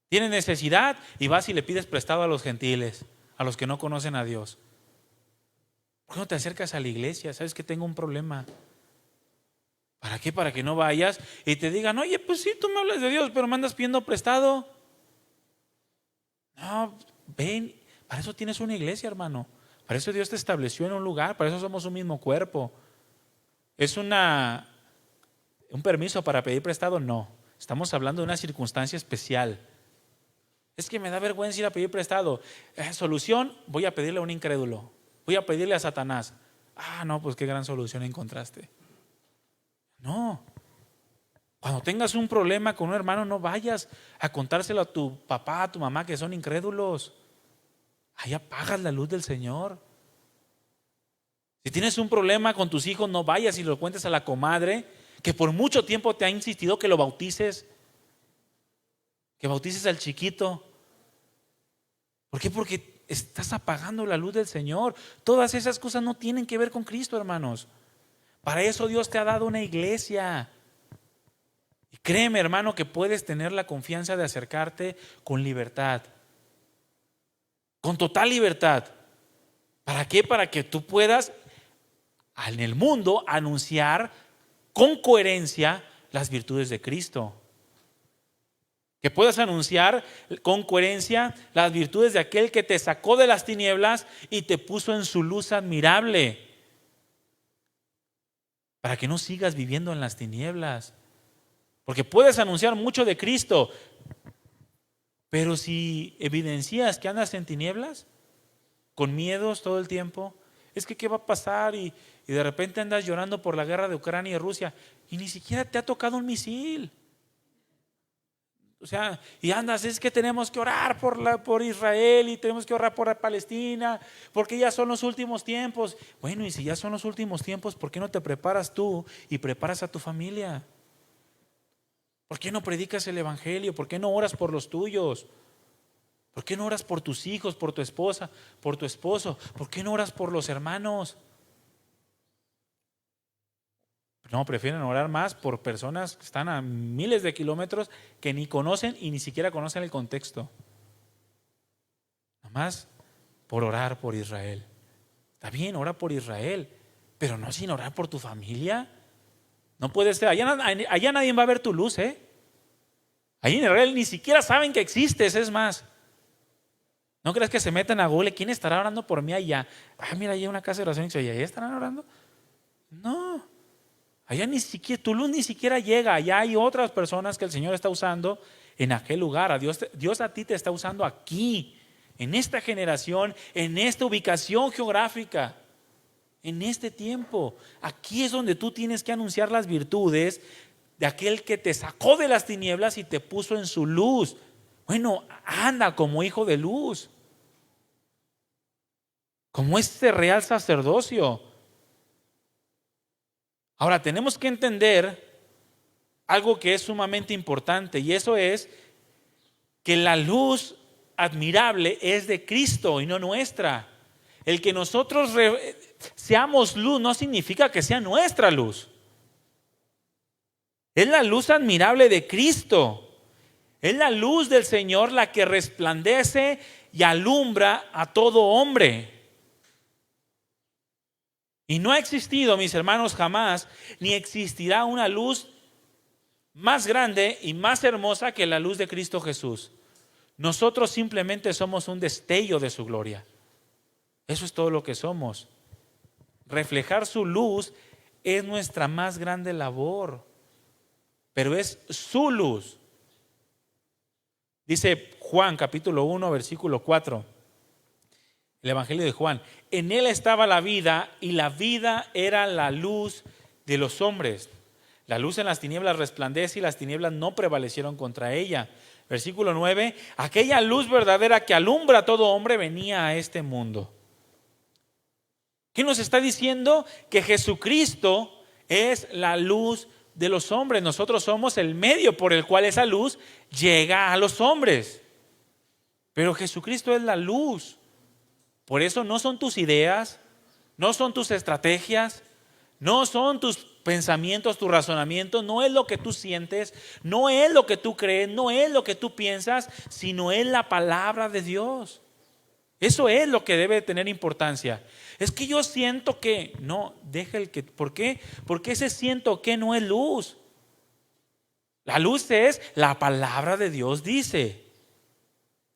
Tienes necesidad y vas y le pides prestado a los gentiles, a los que no conocen a Dios. ¿Por qué no te acercas a la iglesia? Sabes que tengo un problema. ¿Para qué? Para que no vayas y te digan, oye, pues sí, tú me hablas de Dios, pero me andas pidiendo prestado. No, ven, para eso tienes una iglesia, hermano. Para eso Dios te estableció en un lugar, para eso somos un mismo cuerpo. ¿Es un permiso para pedir prestado? No. Estamos hablando de una circunstancia especial. Es que me da vergüenza ir a pedir prestado. Solución, voy a pedirle a un incrédulo. Voy a pedirle a Satanás. No, pues qué gran solución encontraste. No. Cuando tengas un problema con un hermano, no vayas a contárselo a tu papá, a tu mamá, que son incrédulos. Ahí apagas la luz del Señor. Si tienes un problema con tus hijos, no vayas y lo cuentes a la comadre, que por mucho tiempo te ha insistido que lo bautices. Que bautices al chiquito. ¿Por qué? Porque estás apagando la luz del Señor. Todas esas cosas no tienen que ver con Cristo, hermanos. Para eso Dios te ha dado una iglesia. Y créeme, hermano, que puedes tener la confianza de acercarte con libertad. Con total libertad. ¿Para qué? Para que tú puedas en el mundo anunciar con coherencia las virtudes de Cristo. Que puedas anunciar con coherencia las virtudes de aquel que te sacó de las tinieblas y te puso en su luz admirable. Para que no sigas viviendo en las tinieblas. Porque puedes anunciar mucho de Cristo, pero si evidencias que andas en tinieblas, con miedos todo el tiempo, es que ¿qué va a pasar? Y de repente andas llorando por la guerra de Ucrania y Rusia y ni siquiera te ha tocado un misil. O sea, y andas, es que tenemos que orar por Israel y tenemos que orar por Palestina, porque ya son los últimos tiempos. Bueno, y si ya son los últimos tiempos, ¿por qué no te preparas tú y preparas a tu familia? ¿Por qué no predicas el evangelio? ¿Por qué no oras por los tuyos? ¿Por qué no oras por tus hijos, por tu esposa, por tu esposo? ¿Por qué no oras por los hermanos? No, prefieren orar más por personas que están a miles de kilómetros que ni conocen y ni siquiera conocen el contexto. Nada más por orar por Israel. Está bien, ora por Israel, pero no sin orar por tu familia. No puede ser, allá nadie va a ver tu luz, Allí en Israel ni siquiera saben que existes, es más. ¿No crees que se meten a Google? ¿Quién estará orando por mí allá? Mira, allá hay una casa de oración y ¿allá estarán orando? No. Allá ni siquiera, tu luz ni siquiera llega. Allá hay otras personas que el Señor está usando en aquel lugar. Dios a ti te está usando aquí, en esta generación, en esta ubicación geográfica, en este tiempo. Aquí es donde tú tienes que anunciar las virtudes de aquel que te sacó de las tinieblas y te puso en su luz. Bueno, anda como hijo de luz, como este real sacerdocio. Ahora tenemos que entender algo que es sumamente importante, y eso es que la luz admirable es de Cristo y no nuestra. El que nosotros seamos luz no significa que sea nuestra luz. Es la luz admirable de Cristo. Es la luz del Señor la que resplandece y alumbra a todo hombre. Y no ha existido, mis hermanos, jamás, ni existirá una luz más grande y más hermosa que la luz de Cristo Jesús. Nosotros simplemente somos un destello de su gloria. Eso es todo lo que somos. Reflejar su luz es nuestra más grande labor, pero es su luz. Dice Juan capítulo 1 versículo 4, el Evangelio de Juan: en él estaba la vida y la vida era la luz de los hombres. La luz en las tinieblas resplandece y las tinieblas no prevalecieron contra ella. Versículo 9: aquella luz verdadera que alumbra a todo hombre venía a este mundo. ¿Qué nos está diciendo? Que Jesucristo es la luz de los hombres. Nosotros somos el medio por el cual esa luz llega a los hombres. Pero Jesucristo es la luz. Por eso no son tus ideas, no son tus estrategias, no son tus pensamientos, tu razonamiento, no es lo que tú sientes, no es lo que tú crees, no es lo que tú piensas, sino es la palabra de Dios. Eso es lo que debe tener importancia. Es que yo siento que, no, deja el que, ¿por qué? Porque ese siento que no es luz. La luz es la palabra de Dios dice.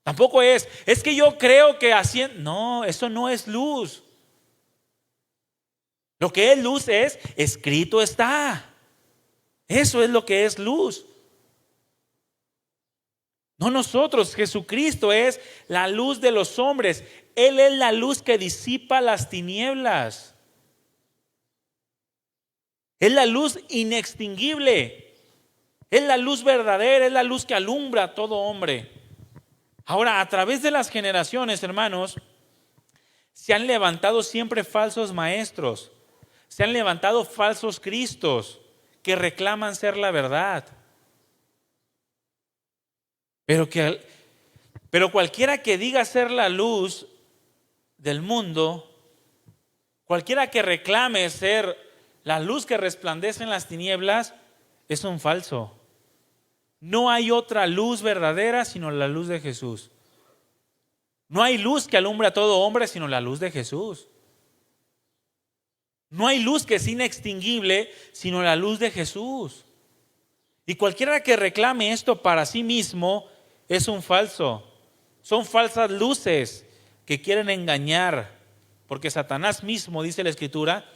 Tampoco es que yo creo que haciendo, no, eso no es luz. Lo que es luz es, escrito está. Eso es lo que es luz. No nosotros, Jesucristo es la luz de los hombres. Él es la luz que disipa las tinieblas. Es la luz inextinguible. Es la luz verdadera, es la luz que alumbra a todo hombre. Ahora, a través de las generaciones, hermanos, se han levantado siempre falsos maestros. Se han levantado falsos cristos que reclaman ser la verdad. Pero cualquiera que diga ser la luz del mundo, cualquiera que reclame ser la luz que resplandece en las tinieblas, es un falso. No hay otra luz verdadera sino la luz de Jesús. No hay luz que alumbre a todo hombre sino la luz de Jesús. No hay luz que es inextinguible sino la luz de Jesús. Y cualquiera que reclame esto para sí mismo es un falso. Son falsas luces que quieren engañar, porque Satanás mismo, dice la Escritura,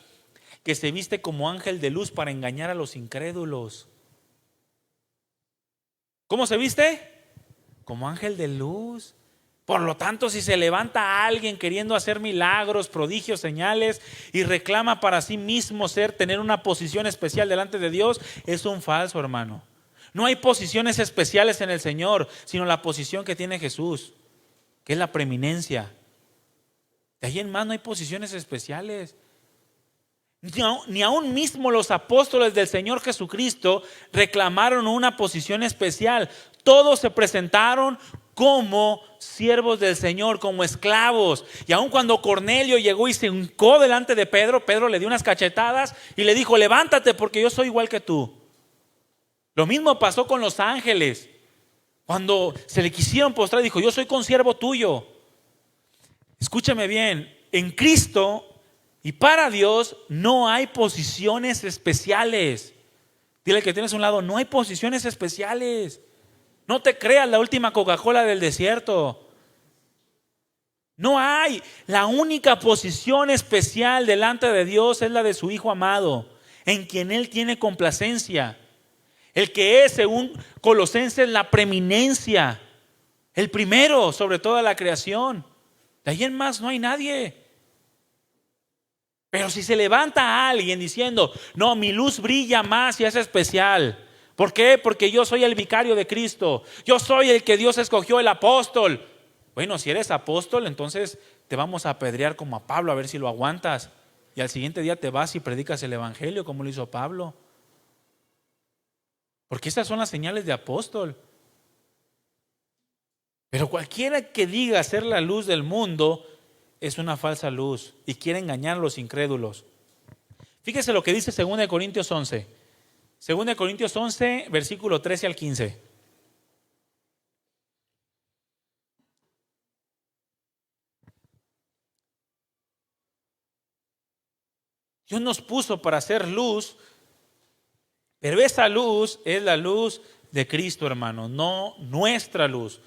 que se viste como ángel de luz para engañar a los incrédulos. ¿Cómo se viste? Como ángel de luz. Por lo tanto, si se levanta alguien queriendo hacer milagros, prodigios, señales y reclama para sí mismo tener una posición especial delante de Dios, es un falso, hermano. No hay posiciones especiales en el Señor, sino la posición que tiene Jesús, que es la preeminencia. De ahí en más no hay posiciones especiales. Ni aún mismo los apóstoles del Señor Jesucristo reclamaron una posición especial. Todos se presentaron como siervos del Señor, como esclavos. Y aun cuando Cornelio llegó y se hincó delante de Pedro, Pedro le dio unas cachetadas y le dijo: levántate porque yo soy igual que tú. Lo mismo pasó con los ángeles. Cuando se le quisieron postrar, dijo: yo soy consiervo tuyo. Escúchame bien, en Cristo y para Dios no hay posiciones especiales. Dile al que tienes a un lado: no hay posiciones especiales. No te creas la última Coca-Cola del desierto. No hay. La única posición especial delante de Dios es la de su Hijo amado, en quien Él tiene complacencia. El que es, según Colosenses, la preeminencia, el primero sobre toda la creación. De ahí en más no hay nadie. Pero si se levanta alguien diciendo: no, mi luz brilla más y es especial. ¿Por qué? Porque yo soy el vicario de Cristo. Yo soy el que Dios escogió, el apóstol. Bueno, si eres apóstol, entonces te vamos a apedrear como a Pablo, a ver si lo aguantas. Y al siguiente día te vas y predicas el evangelio como lo hizo Pablo. Porque esas son las señales de apóstol. Pero cualquiera que diga ser la luz del mundo es una falsa luz y quiere engañar a los incrédulos. Fíjese lo que dice 2 Corintios 11. 2 Corintios 11, versículo 13 al 15. Dios nos puso para hacer luz, pero esa luz es la luz de Cristo, hermano, no nuestra luz.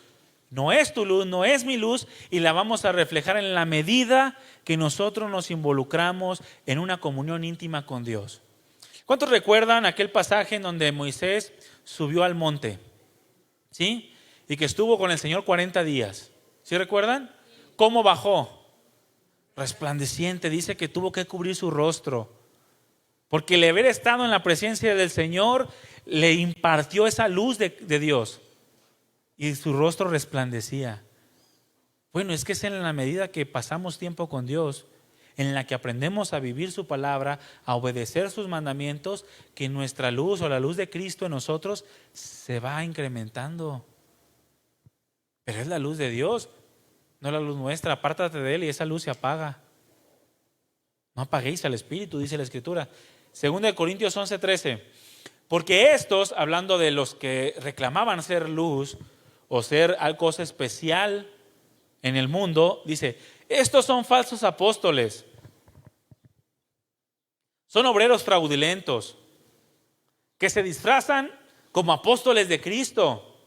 No es tu luz, no es mi luz, y la vamos a reflejar en la medida que nosotros nos involucramos en una comunión íntima con Dios. ¿Cuántos recuerdan aquel pasaje en donde Moisés subió al monte? ¿Sí? Y que estuvo con el Señor 40 días. ¿Sí recuerdan? ¿Cómo bajó? Resplandeciente, dice que tuvo que cubrir su rostro. Porque el haber estado en la presencia del Señor le impartió esa luz de Dios. Y su rostro resplandecía. Bueno, es que es en la medida que pasamos tiempo con Dios, en la que aprendemos a vivir su palabra, a obedecer sus mandamientos, que nuestra luz o la luz de Cristo en nosotros se va incrementando. Pero es la luz de Dios, no la luz nuestra. Apártate de Él y esa luz se apaga. No apaguéis al Espíritu, dice la Escritura. 2 de Corintios 11:13. Porque estos, hablando de los que reclamaban ser luz o ser algo especial en el mundo, dice, estos son falsos apóstoles, son obreros fraudulentos, que se disfrazan como apóstoles de Cristo.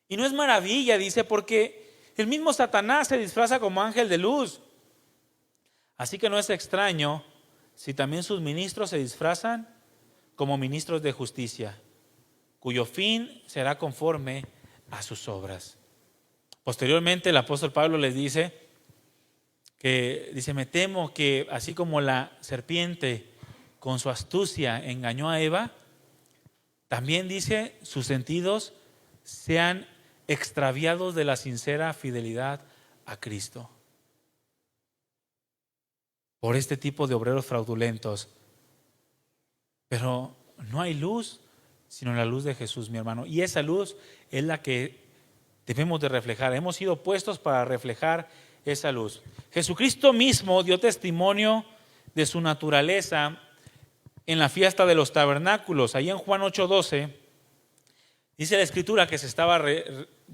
Y no es maravilla, dice, porque el mismo Satanás se disfraza como ángel de luz. Así que no es extraño si también sus ministros se disfrazan como ministros de justicia, cuyo fin será conforme a sus obras. Posteriormente el apóstol Pablo les dice, me temo que así como la serpiente con su astucia engañó a Eva, también dice, sus sentidos sean extraviados de la sincera fidelidad a Cristo. Por este tipo de obreros fraudulentos. Pero no hay luz sino la luz de Jesús, mi hermano. Y esa luz es la que debemos de reflejar. Hemos sido puestos para reflejar esa luz. Jesucristo mismo dio testimonio de su naturaleza en la fiesta de los tabernáculos. Ahí en Juan 8:12 dice la Escritura que se estaba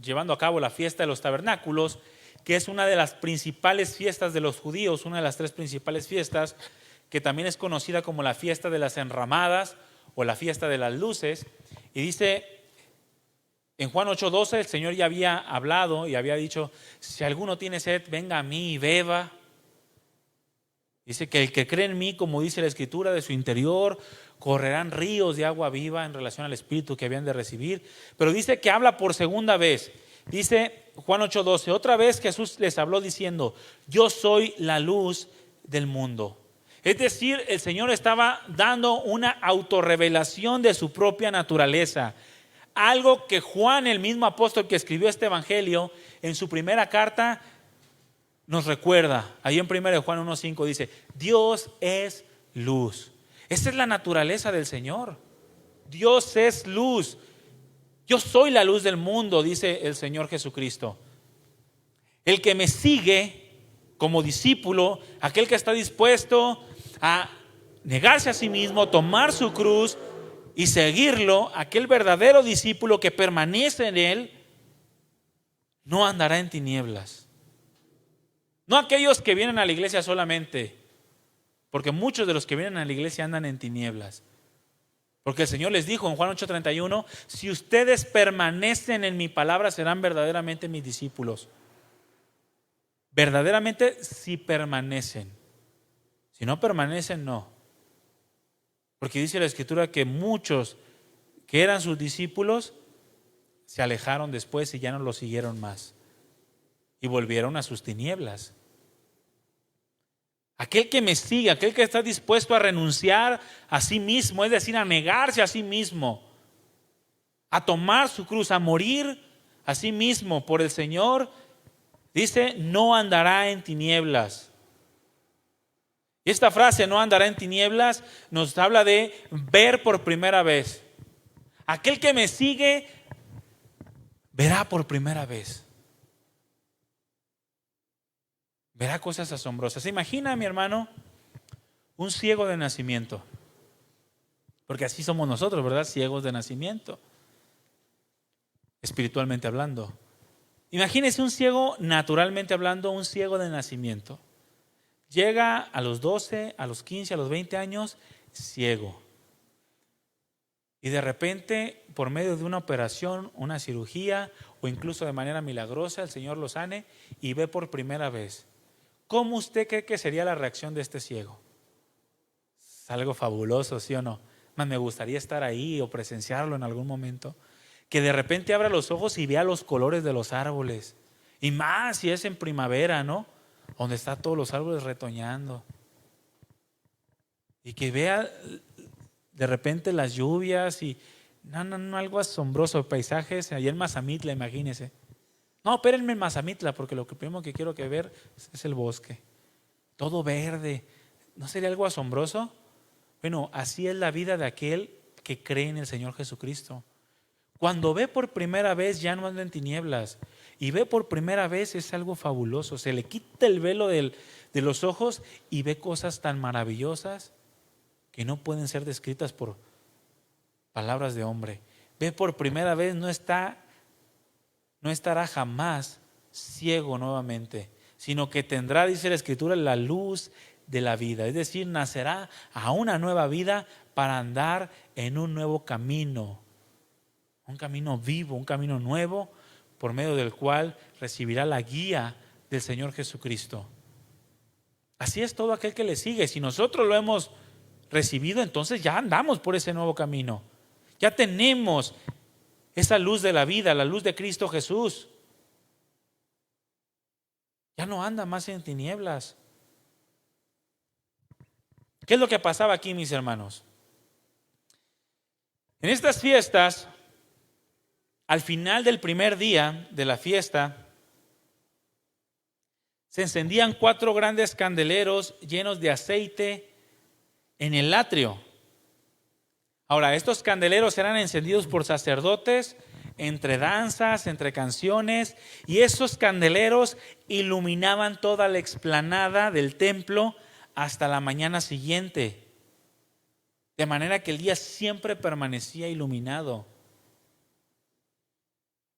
llevando a cabo la fiesta de los tabernáculos, que es una de las principales fiestas de los judíos, una de las 3 principales fiestas, que también es conocida como la fiesta de las enramadas o la fiesta de las luces. Y dice en Juan 8:12, el Señor ya había hablado y había dicho, si alguno tiene sed, venga a mí y beba. Dice que el que cree en mí, como dice la Escritura, de su interior correrán ríos de agua viva en relación al Espíritu que habían de recibir. Pero dice que habla por segunda vez. Dice Juan 8:12, otra vez Jesús les habló diciendo, yo soy la luz del mundo. Es decir, el Señor estaba dando una autorrevelación de su propia naturaleza. Algo que Juan, el mismo apóstol que escribió este evangelio, en su primera carta nos recuerda. Ahí en 1 Juan 1:5 dice, Dios es luz. Esa es la naturaleza del Señor. Dios es luz. Yo soy la luz del mundo, dice el Señor Jesucristo. El que me sigue como discípulo, aquel que está dispuesto a negarse a sí mismo, tomar su cruz y seguirlo, aquel verdadero discípulo que permanece en él, no andará en tinieblas. No aquellos que vienen a la iglesia solamente, porque muchos de los que vienen a la iglesia andan en tinieblas. Porque el Señor les dijo en Juan 8:31, si ustedes permanecen en mi palabra, serán verdaderamente mis discípulos. Verdaderamente si permanecen. Si no permanecen, no. Porque dice la Escritura que muchos que eran sus discípulos se alejaron después y ya no los siguieron más. Y volvieron a sus tinieblas. Aquel que me sigue, aquel que está dispuesto a renunciar a sí mismo, es decir, a negarse a sí mismo, a tomar su cruz, a morir a sí mismo por el Señor, dice, no andará en tinieblas. Y esta frase, no andará en tinieblas, nos habla de ver por primera vez. Aquel que me sigue, verá por primera vez. Verá cosas asombrosas. ¿Se imagina, mi hermano, un ciego de nacimiento? Porque así somos nosotros, ¿verdad? Ciegos de nacimiento, espiritualmente hablando. Imagínese un ciego, naturalmente hablando, un ciego de nacimiento. Llega a los 12, a los 15, a los 20 años, ciego. Y de repente, por medio de una operación, una cirugía, o incluso de manera milagrosa, el Señor lo sane y ve por primera vez. ¿Cómo usted cree que sería la reacción de este ciego? Es algo fabuloso, ¿sí o no? Más me gustaría estar ahí o presenciarlo en algún momento. Que de repente abra los ojos y vea los colores de los árboles. Y más si es en primavera, ¿no? Donde están todos los árboles retoñando. Y que vea de repente las lluvias y no, algo asombroso, paisajes allá en Mazamitla, imagínese. No, espérenme en Mazamitla, porque lo primero que quiero que ver es el bosque. Todo verde. ¿No sería algo asombroso? Bueno, así es la vida de aquel que cree en el Señor Jesucristo. Cuando ve por primera vez ya no anda en tinieblas. Y ve por primera vez es algo fabuloso. Se le quita el velo de los ojos y ve cosas tan maravillosas. que no pueden ser descritas por palabras de hombre. Ve por primera vez, no estará jamás ciego nuevamente, sino que tendrá, dice la Escritura, la luz de la vida. Es decir, nacerá a una nueva vida para andar en un nuevo camino, un camino vivo, un camino nuevo, por medio del cual recibirá la guía del Señor Jesucristo. Así es todo aquel que le sigue. Si nosotros lo hemos recibido, entonces ya andamos por ese nuevo camino. Ya tenemos esa luz de la vida, la luz de Cristo Jesús. Ya no anda más en tinieblas. ¿Qué es lo que pasaba aquí, mis hermanos? En estas fiestas, al final del primer día de la fiesta, se encendían 4 grandes candeleros llenos de aceite en el atrio. Ahora, estos candeleros eran encendidos por sacerdotes entre danzas, entre canciones, y esos candeleros iluminaban toda la explanada del templo hasta la mañana siguiente, de manera que el día siempre permanecía iluminado.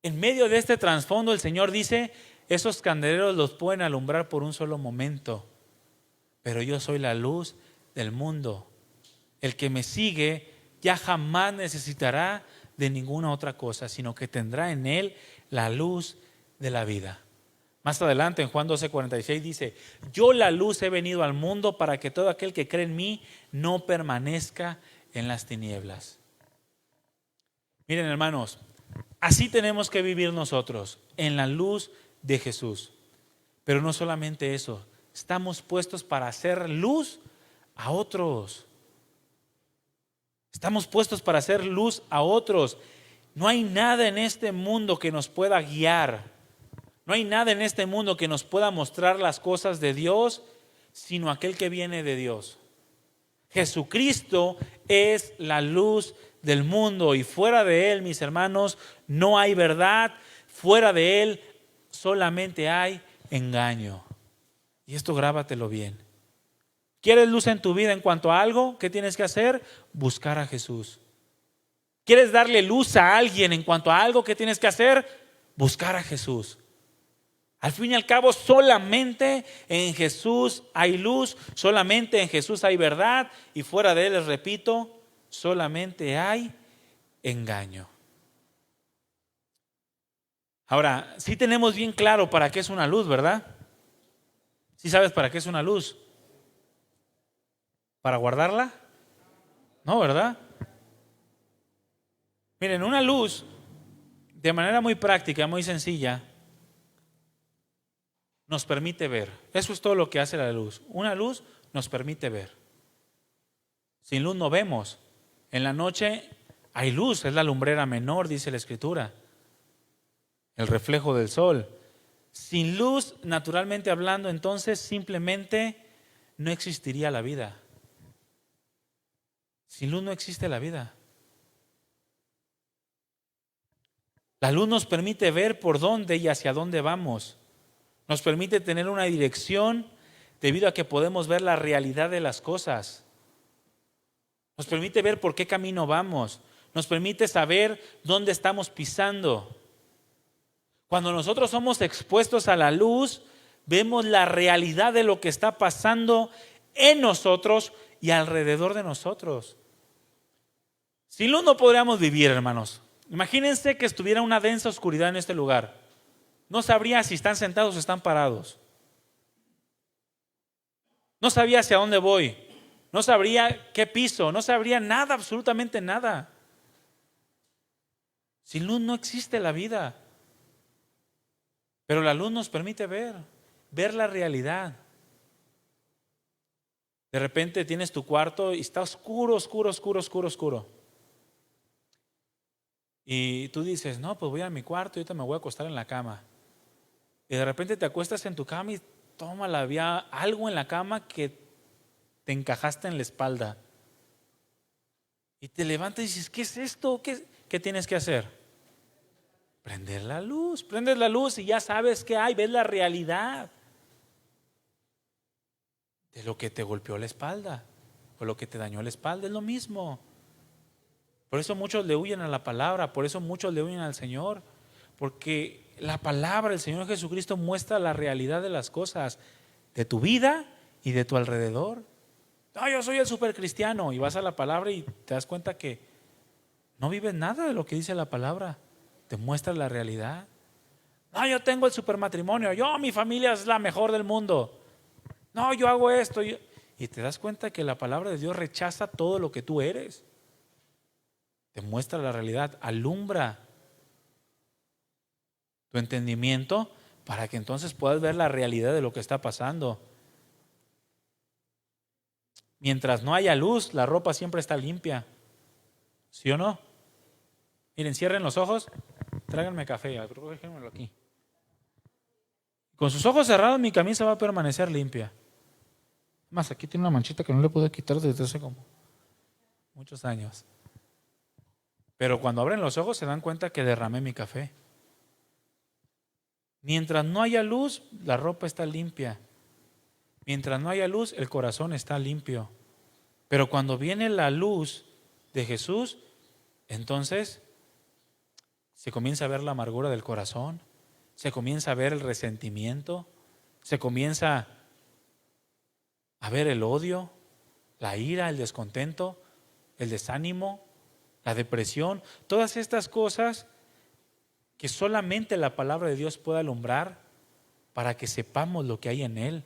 En medio de este trasfondo, el Señor dice: esos candeleros los pueden alumbrar por un solo momento, pero yo soy la luz del mundo. El que me sigue ya jamás necesitará de ninguna otra cosa, sino que tendrá en él la luz de la vida. Más adelante en Juan 12:46 dice: yo la luz he venido al mundo para que todo aquel que cree en mí no permanezca en las tinieblas. Miren, hermanos, así tenemos que vivir nosotros, en la luz de Jesús. Pero no solamente eso, estamos puestos para hacer luz a otros. Estamos puestos para hacer luz a otros. No hay nada en este mundo que nos pueda guiar. No hay nada en este mundo que nos pueda mostrar las cosas de Dios, sino aquel que viene de Dios. Jesucristo es la luz del mundo, y fuera de Él, mis hermanos, no hay verdad. Fuera de Él solamente hay engaño. Y esto grábatelo bien. ¿Quieres luz en tu vida en cuanto a algo? ¿Qué tienes que hacer? Buscar a Jesús. ¿Quieres darle luz a alguien en cuanto a algo? ¿Qué tienes que hacer? Buscar a Jesús. Al fin y al cabo, solamente en Jesús hay luz, solamente en Jesús hay verdad, y fuera de Él, les repito, solamente hay engaño. Ahora, sí tenemos bien claro para qué es una luz, ¿verdad? ¿Sí sabes para qué es una luz? ¿Para guardarla? No, ¿verdad? Miren, una luz, de manera muy práctica, muy sencilla, nos permite ver. Eso es todo lo que hace la luz. Una luz nos permite ver. Sin luz no vemos. En la noche hay luz, es la lumbrera menor, dice la Escritura. El reflejo del sol. Sin luz, naturalmente hablando, entonces simplemente no existiría la vida. Sin luz no existe la vida. La luz nos permite ver por dónde y hacia dónde vamos. Nos permite tener una dirección debido a que podemos ver la realidad de las cosas. Nos permite ver por qué camino vamos. Nos permite saber dónde estamos pisando. Cuando nosotros somos expuestos a la luz, vemos la realidad de lo que está pasando en nosotros y alrededor de nosotros. Sin luz no podríamos vivir, hermanos. Imagínense que estuviera una densa oscuridad en este lugar. No sabría si están sentados o están parados. No sabría hacia dónde voy. No sabría qué piso. No sabría nada, absolutamente nada. Sin luz no existe la vida. Pero la luz nos permite ver la realidad. De repente tienes tu cuarto y está oscuro, oscuro, oscuro, oscuro, oscuro. Y tú dices: no, pues voy a mi cuarto y ahorita me voy a acostar en la cama. Y de repente te acuestas en tu cama y tómala, había algo en la cama que te encajaste en la espalda. Y te levantas y dices: ¿qué es esto? ¿Qué tienes que hacer? Prender la luz. Prendes la luz y ya sabes qué hay, ves la realidad de lo que te golpeó la espalda. o lo que te dañó la espalda, es lo mismo. Por eso muchos le huyen a la palabra, por eso muchos le huyen al Señor, porque la palabra del Señor Jesucristo muestra la realidad de las cosas, de tu vida y de tu alrededor. No, yo soy el supercristiano, y vas a la palabra y te das cuenta que no vives nada de lo que dice la palabra, te muestra la realidad. No, yo tengo el supermatrimonio, mi familia es la mejor del mundo. No, yo hago esto. Y te das cuenta que la palabra de Dios rechaza todo lo que tú eres. Te muestra la realidad, alumbra tu entendimiento para que entonces puedas ver la realidad de lo que está pasando. Mientras no haya luz, la ropa siempre está limpia. ¿Sí o no? Miren, cierren los ojos, tráiganme café, déjenmelo aquí. Con sus ojos cerrados mi camisa va a permanecer limpia. Más, aquí tiene una manchita que no le puedo quitar desde hace como muchos años. Pero cuando abren los ojos se dan cuenta que derramé mi café. Mientras no haya luz, la ropa está limpia. Mientras no haya luz, el corazón está limpio. Pero cuando viene la luz de Jesús, entonces se comienza a ver la amargura del corazón, se comienza a ver el resentimiento, se comienza a ver el odio, la ira, el descontento, el desánimo, la depresión, todas estas cosas que solamente la palabra de Dios puede alumbrar para que sepamos lo que hay en Él.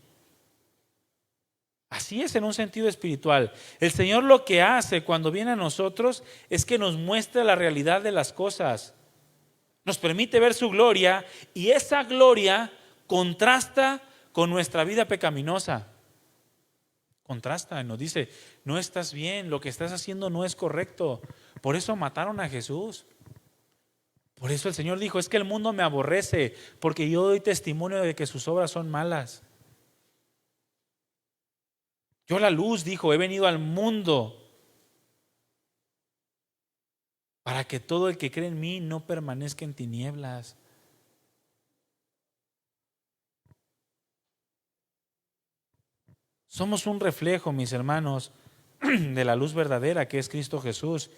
Así es en un sentido espiritual. El Señor lo que hace cuando viene a nosotros es que nos muestra la realidad de las cosas. Nos permite ver su gloria y esa gloria contrasta con nuestra vida pecaminosa. Contrasta, nos dice, no estás bien, lo que estás haciendo no es correcto. Por eso mataron a Jesús. Por eso el Señor dijo, es que el mundo me aborrece, porque yo doy testimonio de que sus obras son malas. Yo la luz, dijo, he venido al mundo para que todo el que cree en mí no permanezca en tinieblas. Somos un reflejo, mis hermanos, de la luz verdadera que es Cristo Jesús.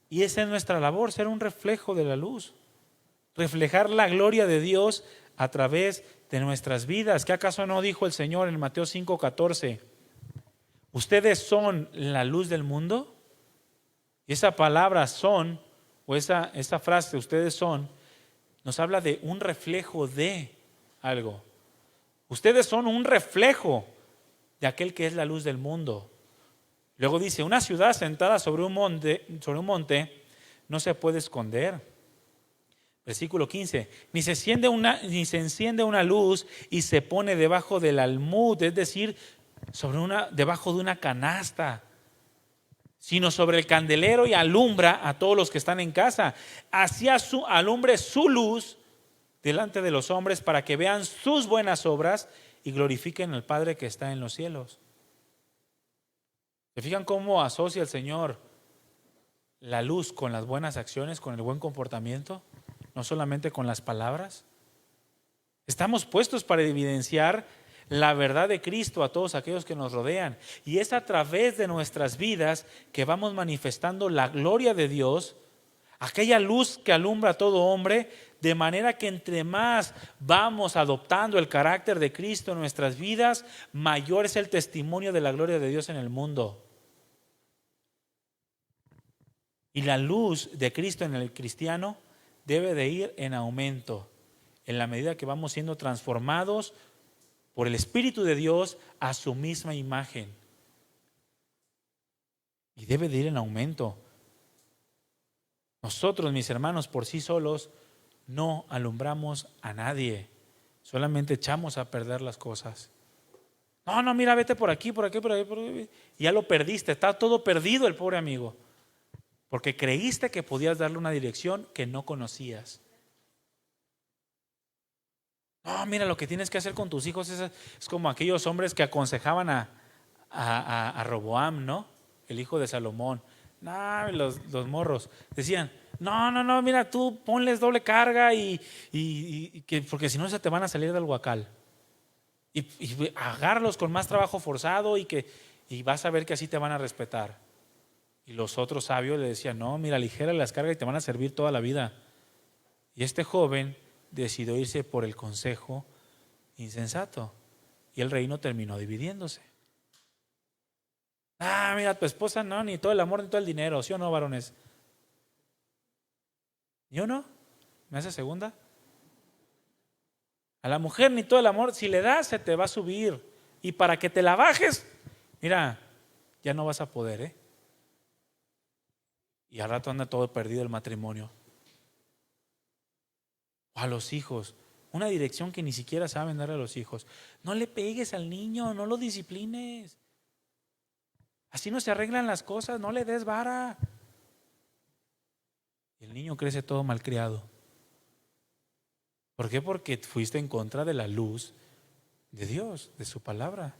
Y esa es nuestra labor, ser un reflejo de la luz. Reflejar la gloria de Dios a través de nuestras vidas. ¿Qué acaso no dijo el Señor en Mateo 5:14? ¿Ustedes son la luz del mundo? Y esa palabra son, o esa frase, ustedes son, nos habla de un reflejo de algo. Ustedes son un reflejo de aquel que es la luz del mundo. Luego dice, una ciudad sentada sobre un monte no se puede esconder. Versículo 15, ni se enciende una luz y se pone debajo del almud, es decir, debajo de una canasta, sino sobre el candelero y alumbra a todos los que están en casa. Así alumbre su luz delante de los hombres para que vean sus buenas obras y glorifiquen al Padre que está en los cielos. ¿Se fijan cómo asocia el Señor la luz con las buenas acciones, con el buen comportamiento? No solamente con las palabras. Estamos puestos para evidenciar la verdad de Cristo a todos aquellos que nos rodean. Y es a través de nuestras vidas que vamos manifestando la gloria de Dios, aquella luz que alumbra a todo hombre, de manera que entre más vamos adoptando el carácter de Cristo en nuestras vidas, mayor es el testimonio de la gloria de Dios en el mundo. Y la luz de Cristo en el cristiano debe de ir en aumento en la medida que vamos siendo transformados por el Espíritu de Dios a su misma imagen. Y debe de ir en aumento. Nosotros, mis hermanos, por sí solos no alumbramos a nadie. Solamente echamos a perder las cosas. No, mira, vete por aquí, por aquí, por aquí. Ya lo perdiste, está todo perdido el pobre amigo. Porque creíste que podías darle una dirección que no conocías. No, mira, lo que tienes que hacer con tus hijos es como aquellos hombres que aconsejaban a Roboam, ¿no? El hijo de Salomón. No, los morros decían, no, mira, tú ponles doble carga porque si no se te van a salir del huacal. Y agárralos con más trabajo forzado y que y vas a ver que así te van a respetar. Y los otros sabios le decían, no, mira, ligera las cargas y te van a servir toda la vida. Y este joven decidió irse por el consejo insensato y el reino terminó dividiéndose. Mira, tu esposa no, ni todo el amor ni todo el dinero, ¿sí o no, varones? ¿Y o no? ¿Me hace segunda? A la mujer ni todo el amor, si le das se te va a subir. Y para que te la bajes, mira, ya no vas a poder, Y al rato anda todo perdido el matrimonio. O a los hijos, una dirección que ni siquiera saben dar a los hijos. No le pegues al niño, no lo disciplines. Así no se arreglan las cosas, no le des vara. Y el niño crece todo malcriado. ¿Por qué? Porque fuiste en contra de la luz de Dios, de su palabra.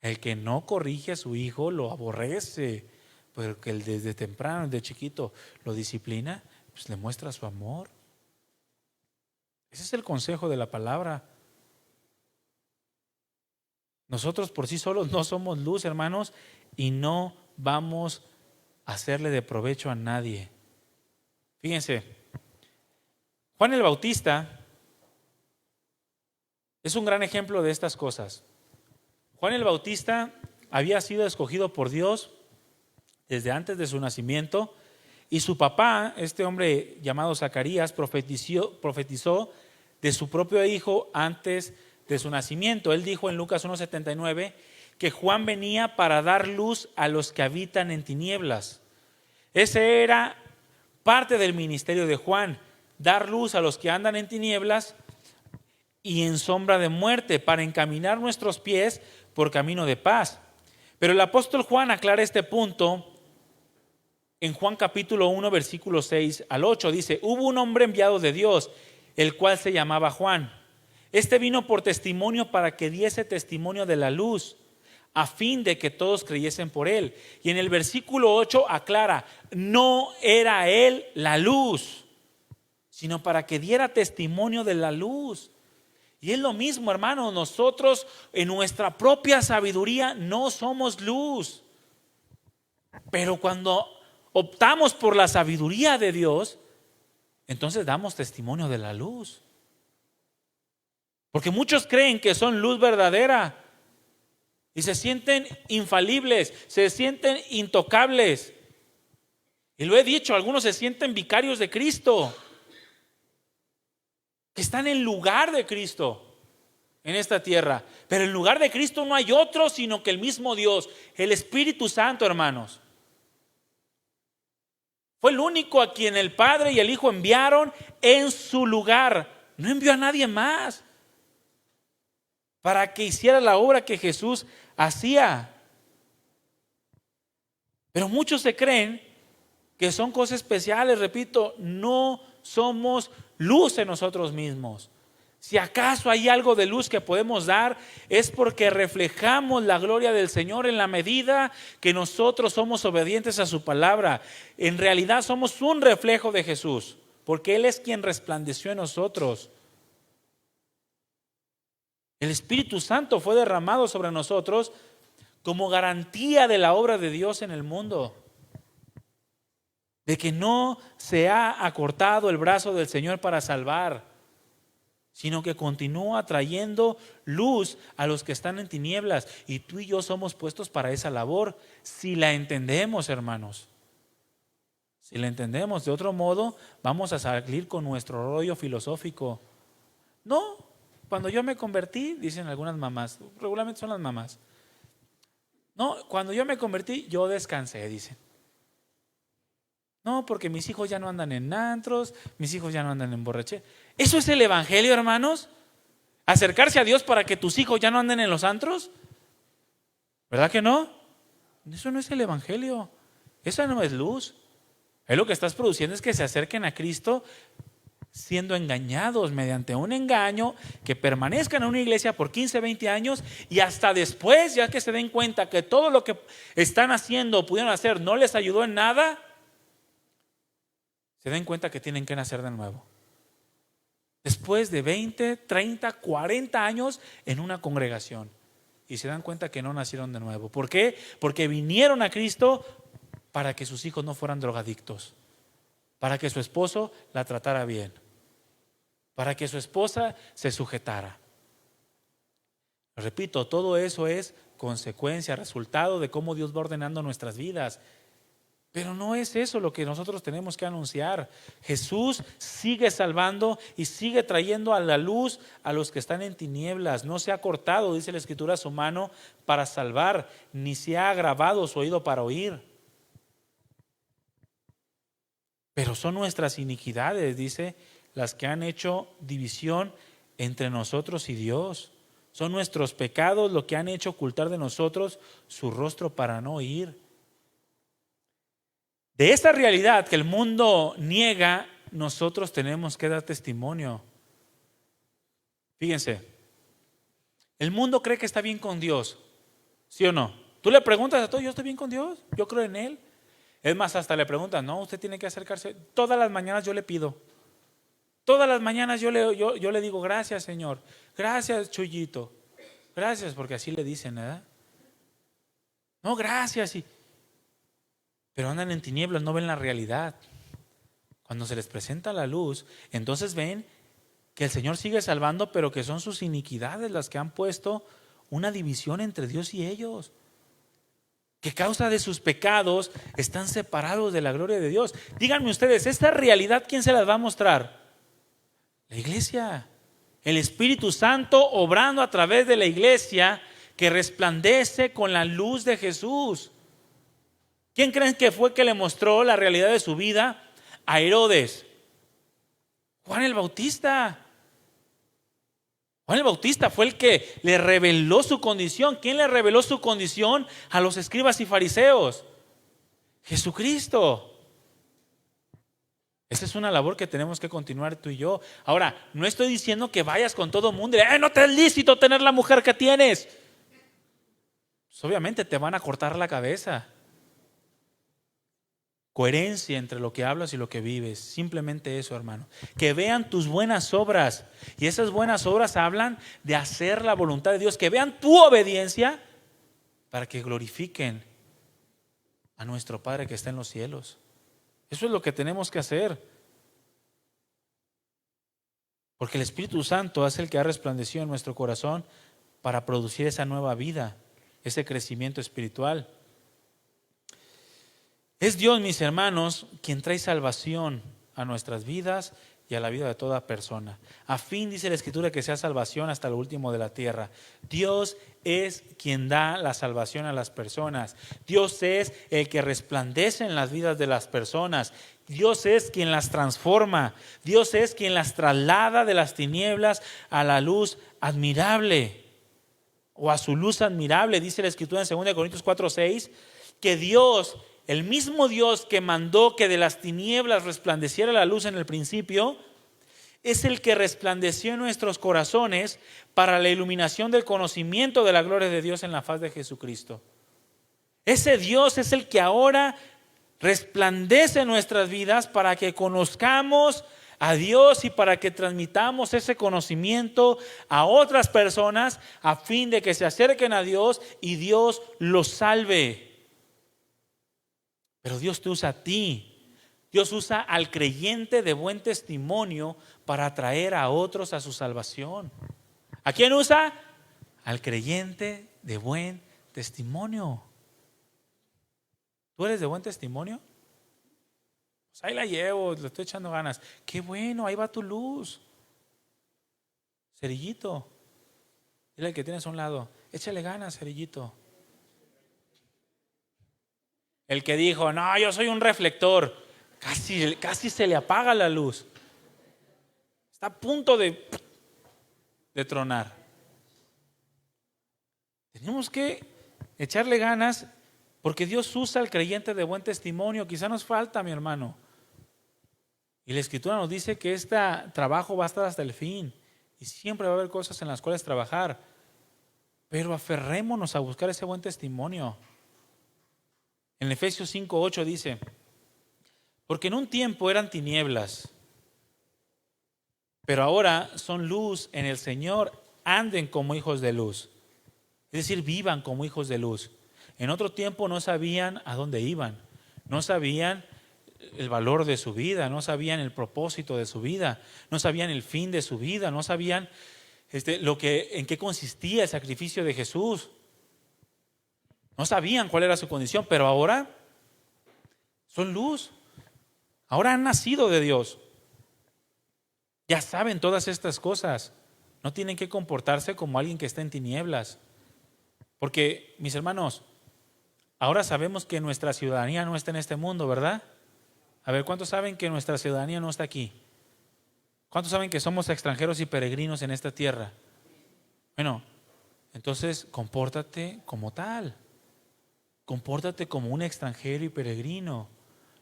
El que no corrige a su hijo lo aborrece, pero que el desde temprano, desde chiquito, lo disciplina, pues le muestra su amor. Ese es el consejo de la palabra. Nosotros por sí solos no somos luz, hermanos, y no vamos a hacerle de provecho a nadie. Fíjense, Juan el Bautista es un gran ejemplo de estas cosas. Juan el Bautista había sido escogido por Dios desde antes de su nacimiento y su papá, este hombre llamado Zacarías, profetizó de su propio hijo antes de su nacimiento. Él dijo en Lucas 1:79 que Juan venía para dar luz a los que habitan en tinieblas. Ese era parte del ministerio de Juan, dar luz a los que andan en tinieblas y en sombra de muerte, para encaminar nuestros pies por camino de paz. Pero el apóstol Juan aclara este punto en Juan capítulo 1 versículos 6 al 8. Dice, hubo un hombre enviado de Dios, el cual se llamaba Juan. Este vino por testimonio para que diese testimonio de la luz, a fin de que todos creyesen por él. Y en el versículo 8 aclara, no era él la luz, sino para que diera testimonio de la luz. Y es lo mismo, hermano, nosotros en nuestra propia sabiduría no somos luz. Pero cuando optamos por la sabiduría de Dios, entonces damos testimonio de la luz. Porque muchos creen que son luz verdadera y se sienten infalibles, se sienten intocables. Y lo he dicho, algunos se sienten vicarios de Cristo, que están en lugar de Cristo en esta tierra. Pero en lugar de Cristo no hay otro sino que el mismo Dios, el Espíritu Santo, hermanos. Fue el único a quien el Padre y el Hijo enviaron en su lugar. No envió a nadie más para que hiciera la obra que Jesús hacía. Pero muchos se creen que son cosas especiales. Repito, no somos luz en nosotros mismos. Si acaso hay algo de luz que podemos dar, es porque reflejamos la gloria del Señor en la medida que nosotros somos obedientes a su palabra. En realidad somos un reflejo de Jesús, porque Él es quien resplandeció en nosotros. El Espíritu Santo fue derramado sobre nosotros como garantía de la obra de Dios en el mundo, de que no se ha acortado el brazo del Señor para salvar, sino que continúa trayendo luz a los que están en tinieblas. Y tú y yo somos puestos para esa labor, si la entendemos, hermanos. Si la entendemos. De otro modo, vamos a salir con nuestro rollo filosófico. No, cuando yo me convertí, dicen algunas mamás, regularmente son las mamás. No, cuando yo me convertí, yo descansé, dicen. No, porque mis hijos ya no andan en antros, mis hijos ya no andan en borrachera. ¿Eso es el evangelio, hermanos? ¿Acercarse a Dios para que tus hijos ya no anden en los antros? ¿Verdad que no? Eso no es el evangelio. Eso no es luz. Es lo que estás produciendo es que se acerquen a Cristo siendo engañados mediante un engaño, que permanezcan en una iglesia por 15, 20 años y hasta después, ya que se den cuenta que todo lo que están haciendo o pudieron hacer no les ayudó en nada, se den cuenta que tienen que nacer de nuevo. Después de 20, 30, 40 años en una congregación. y se dan cuenta que no nacieron de nuevo. ¿Por qué? Porque vinieron a Cristo para que sus hijos no fueran drogadictos, para que su esposo la tratara bien, para que su esposa se sujetara. Repito, todo eso es consecuencia, resultado de cómo Dios va ordenando nuestras vidas. Pero no es eso lo que nosotros tenemos que anunciar. Jesús sigue salvando y sigue trayendo a la luz a los que están en tinieblas. No se ha cortado, dice la Escritura, su mano para salvar, ni se ha agravado su oído para oír. Pero son nuestras iniquidades, dice, las que han hecho división entre nosotros y Dios. Son nuestros pecados lo que han hecho ocultar de nosotros su rostro para no oír. De esta realidad que el mundo niega, nosotros tenemos que dar testimonio. Fíjense, el mundo cree que está bien con Dios, ¿sí o no? Tú le preguntas a todo, yo estoy bien con Dios, yo creo en Él. Es más, hasta le preguntan, no, usted tiene que acercarse. Todas las mañanas yo le pido. Todas las mañanas yo le digo, gracias Señor, gracias Chuyito, gracias, porque así le dicen, ¿verdad? No, gracias. Pero andan en tinieblas, no ven la realidad. Cuando se les presenta la luz, entonces ven que el Señor sigue salvando, pero que son sus iniquidades las que han puesto una división entre Dios y ellos. Que a causa de sus pecados están separados de la gloria de Dios. Díganme ustedes, ¿esta realidad quién se las va a mostrar? La iglesia. El Espíritu Santo obrando a través de la iglesia que resplandece con la luz de Jesús. ¿Quién creen que fue que le mostró la realidad de su vida? A Herodes. Juan el Bautista. Juan el Bautista fue el que le reveló su condición. ¿Quién le reveló su condición a los escribas y fariseos? Jesucristo. Esa es una labor que tenemos que continuar tú y yo. Ahora, no estoy diciendo que vayas con todo el mundo y no te es lícito tener la mujer que tienes. Pues obviamente te van a cortar la cabeza. Coherencia entre lo que hablas y lo que vives. Simplemente eso, hermano. Que vean tus buenas obras. Y esas buenas obras hablan de hacer la voluntad de Dios. Que vean tu obediencia para que glorifiquen a nuestro Padre que está en los cielos. Eso es lo que tenemos que hacer. Porque el Espíritu Santo es el que ha resplandecido en nuestro corazón para producir esa nueva vida, ese crecimiento espiritual. Es Dios, mis hermanos, quien trae salvación a nuestras vidas y a la vida de toda persona. A fin, dice la Escritura, que sea salvación hasta lo último de la tierra. Dios es quien da la salvación a las personas. Dios es el que resplandece en las vidas de las personas. Dios es quien las transforma. Dios es quien las traslada de las tinieblas a la luz admirable. O a su luz admirable, dice la Escritura en 2 Corintios 4:6, que Dios, el mismo Dios que mandó que de las tinieblas resplandeciera la luz en el principio, es el que resplandeció en nuestros corazones para la iluminación del conocimiento de la gloria de Dios en la faz de Jesucristo. Ese Dios es el que ahora resplandece en nuestras vidas para que conozcamos a Dios y para que transmitamos ese conocimiento a otras personas a fin de que se acerquen a Dios y Dios los salve. Pero Dios te usa a ti. Dios usa al creyente de buen testimonio para atraer a otros a su salvación. ¿A quién usa? Al creyente de buen testimonio. ¿Tú eres de buen testimonio? Pues ahí la llevo, le estoy echando ganas. Qué bueno, ahí va tu luz. Cerillito, dile al que tienes a un lado, échale ganas, Cerillito. El que dijo, no, yo soy un reflector, casi se le apaga la luz. Está a punto de tronar. Tenemos que echarle ganas porque Dios usa al creyente de buen testimonio. Quizá nos falta, mi hermano. Y la Escritura nos dice que este trabajo va a estar hasta el fin. Y siempre va a haber cosas en las cuales trabajar. Pero aferrémonos a buscar ese buen testimonio. En Efesios 5:8 dice, porque en un tiempo eran tinieblas, pero ahora son luz en el Señor, anden como hijos de luz. Es decir, vivan como hijos de luz. En otro tiempo no sabían a dónde iban, no sabían el valor de su vida, no sabían el propósito de su vida, no sabían el fin de su vida, no sabían en qué consistía el sacrificio de Jesús. No sabían cuál era su condición, pero ahora son luz. Ahora han nacido de Dios. Ya saben todas estas cosas. No tienen que comportarse como alguien que está en tinieblas. Porque, mis hermanos, ahora sabemos que nuestra ciudadanía no está en este mundo, ¿verdad? A ver, ¿cuántos saben que nuestra ciudadanía no está aquí? ¿Cuántos saben que somos extranjeros y peregrinos en esta tierra? Bueno, entonces compórtate como tal. Compórtate como un extranjero y peregrino.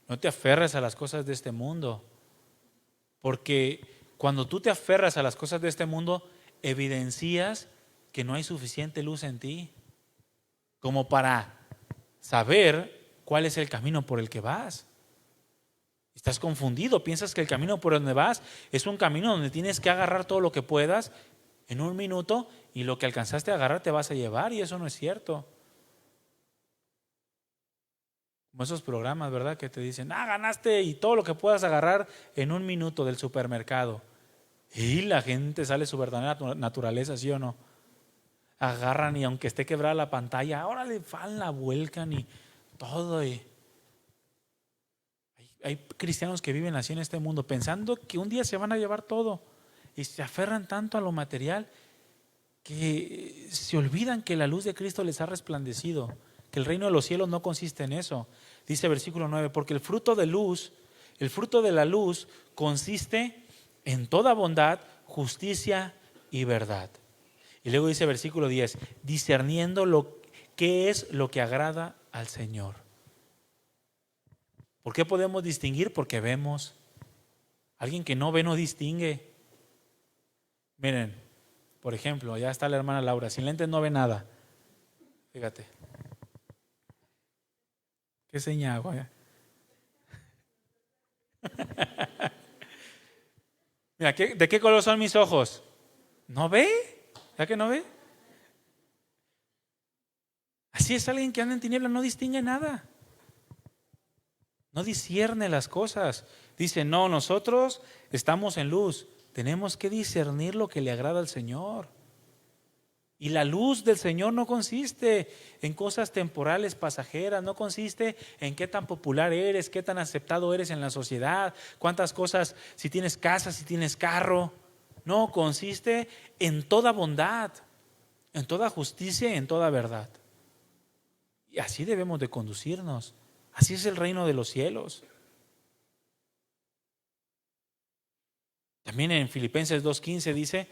No te aferres a las cosas de este mundo. Porque cuando tú te aferras a las cosas de este mundo, evidencias que no hay suficiente luz en ti como para saber cuál es el camino por el que vas. Estás confundido, piensas que el camino por donde vas es un camino donde tienes que agarrar todo lo que puedas en un minuto y lo que alcanzaste a agarrar te vas a llevar, y eso no es cierto. Como esos programas, ¿verdad? Que te dicen, ganaste y todo lo que puedas agarrar en un minuto del supermercado. Y la gente sale su verdadera naturaleza, ¿sí o no? Agarran y aunque esté quebrada la pantalla, ahora le van, la vuelcan y todo. Hay cristianos que viven así en este mundo, pensando que un día se van a llevar todo y se aferran tanto a lo material que se olvidan que la luz de Cristo les ha resplandecido, que el reino de los cielos no consiste en eso. Dice versículo 9, porque el fruto de la luz consiste en toda bondad, justicia y verdad. Y luego dice versículo 10, discerniendo qué es lo que agrada al Señor. ¿Por qué podemos distinguir? Porque vemos. Alguien que no ve no distingue. Miren, por ejemplo, allá está la hermana Laura, sin lentes no ve nada. Fíjate. ¿Qué seña hago? Mira, ¿de qué color son mis ojos? ¿No ve? ¿Ya que no ve? Así es alguien que anda en tinieblas, no distingue nada. No discierne las cosas. Dice, no, nosotros estamos en luz. Tenemos que discernir lo que le agrada al Señor. Y la luz del Señor no consiste en cosas temporales, pasajeras. No consiste en qué tan popular eres, qué tan aceptado eres en la sociedad, cuántas cosas, si tienes casa, si tienes carro. No, consiste en toda bondad, en toda justicia y en toda verdad. Y así debemos de conducirnos. Así es el reino de los cielos. También en Filipenses 2:15 dice,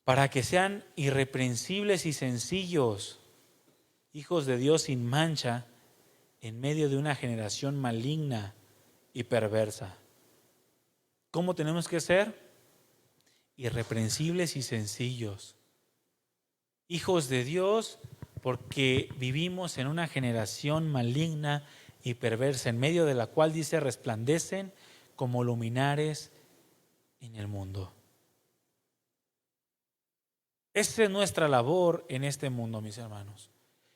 para que sean irreprensibles y sencillos, hijos de Dios sin mancha, en medio de una generación maligna y perversa. ¿Cómo tenemos que ser? Irreprensibles y sencillos. Hijos de Dios porque vivimos en una generación maligna y perversa, en medio de la cual dice resplandecen como luminares en el mundo. Esa es nuestra labor en este mundo, mis hermanos.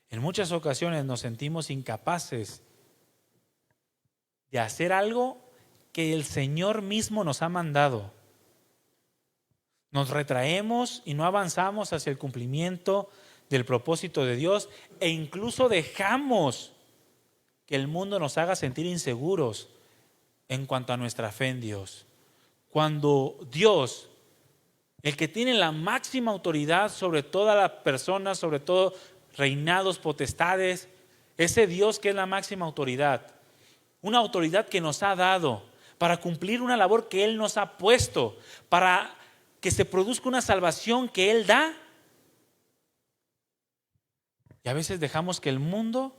En muchas ocasiones nos sentimos incapaces de hacer algo que el Señor mismo nos ha mandado. Nos retraemos y no avanzamos hacia el cumplimiento del propósito de Dios, e incluso dejamos que el mundo nos haga sentir inseguros en cuanto a nuestra fe en Dios. Cuando Dios, el que tiene la máxima autoridad sobre todas las personas, sobre todo reinados, potestades, ese Dios que es la máxima autoridad, una autoridad que nos ha dado para cumplir una labor que Él nos ha puesto, para que se produzca una salvación que Él da. Y a veces dejamos que el mundo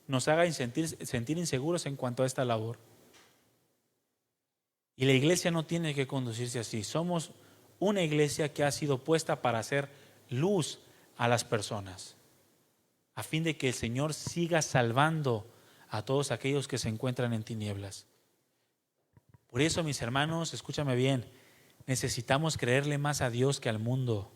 nos haga sentir inseguros en cuanto a esta labor. Y la iglesia no tiene que conducirse así. Somos una iglesia que ha sido puesta para hacer luz a las personas, a fin de que el Señor siga salvando a todos aquellos que se encuentran en tinieblas. Por eso, mis hermanos, escúchame bien, necesitamos creerle más a Dios que al mundo.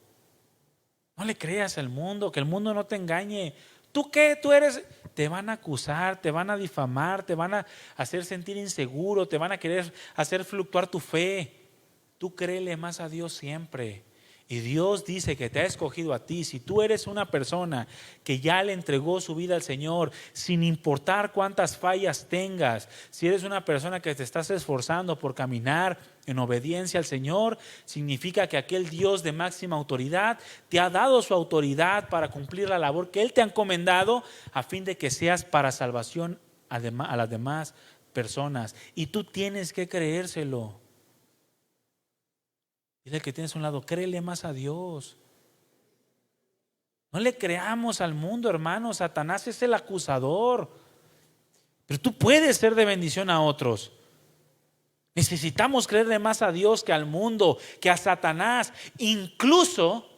No le creas al mundo, que el mundo no te engañe. ¿Tú qué? Tú eres... Te van a acusar, te van a difamar, te van a hacer sentir inseguro, te van a querer hacer fluctuar tu fe. Tú créele más a Dios siempre. Y Dios dice que te ha escogido a ti. Si tú eres una persona que ya le entregó su vida al Señor, sin importar cuántas fallas tengas, si eres una persona que te estás esforzando por caminar en obediencia al Señor, significa que aquel Dios de máxima autoridad te ha dado su autoridad para cumplir la labor que Él te ha encomendado, a fin de que seas para salvación a las demás personas. Y tú tienes que creérselo. Dile que tienes a un lado, créele más a Dios. No le creamos al mundo, hermano. Satanás es el acusador. Pero tú puedes ser de bendición a otros. Necesitamos creerle más a Dios que al mundo, que a Satanás. Incluso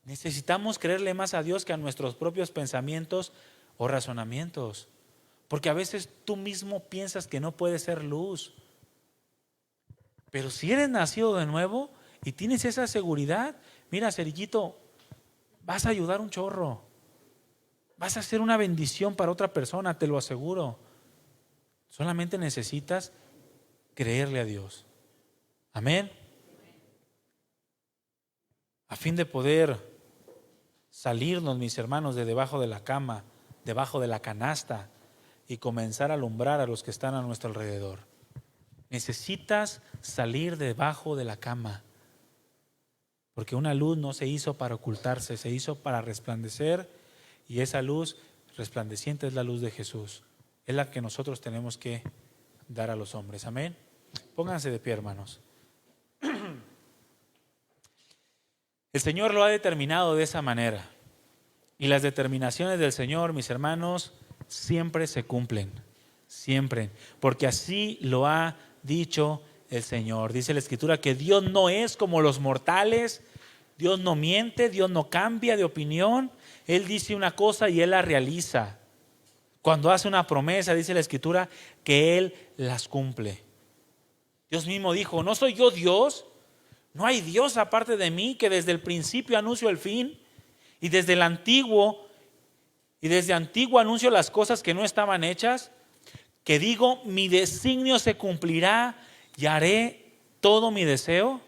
necesitamos creerle más a Dios que a nuestros propios pensamientos o razonamientos. Porque a veces tú mismo piensas que no puedes ser luz. Pero si eres nacido de nuevo y tienes esa seguridad, mira, Cerillito, vas a ayudar un chorro. Vas a hacer una bendición para otra persona, te lo aseguro. Solamente necesitas creerle a Dios. Amén. A fin de poder salirnos, mis hermanos, de debajo de la cama, debajo de la canasta y comenzar a alumbrar a los que están a nuestro alrededor. Necesitas salir debajo de la cama, porque una luz no se hizo para ocultarse, se hizo para resplandecer, y esa luz resplandeciente es la luz de Jesús. Es la que nosotros tenemos que dar a los hombres. Amén. Pónganse de pie, hermanos. El Señor lo ha determinado de esa manera, y las determinaciones del Señor, mis hermanos, siempre se cumplen, siempre, porque así lo ha dicho el Señor. Dice la Escritura que Dios no es como los mortales. Dios no miente, Dios no cambia de opinión. Él dice una cosa y Él la realiza. Cuando hace una promesa, dice la Escritura, que Él las cumple. Dios mismo dijo, ¿no soy yo Dios? ¿No hay Dios aparte de mí, que desde el principio anuncio el fin? Y desde antiguo anuncio las cosas que no estaban hechas. Que digo, mi designio se cumplirá y haré todo mi deseo.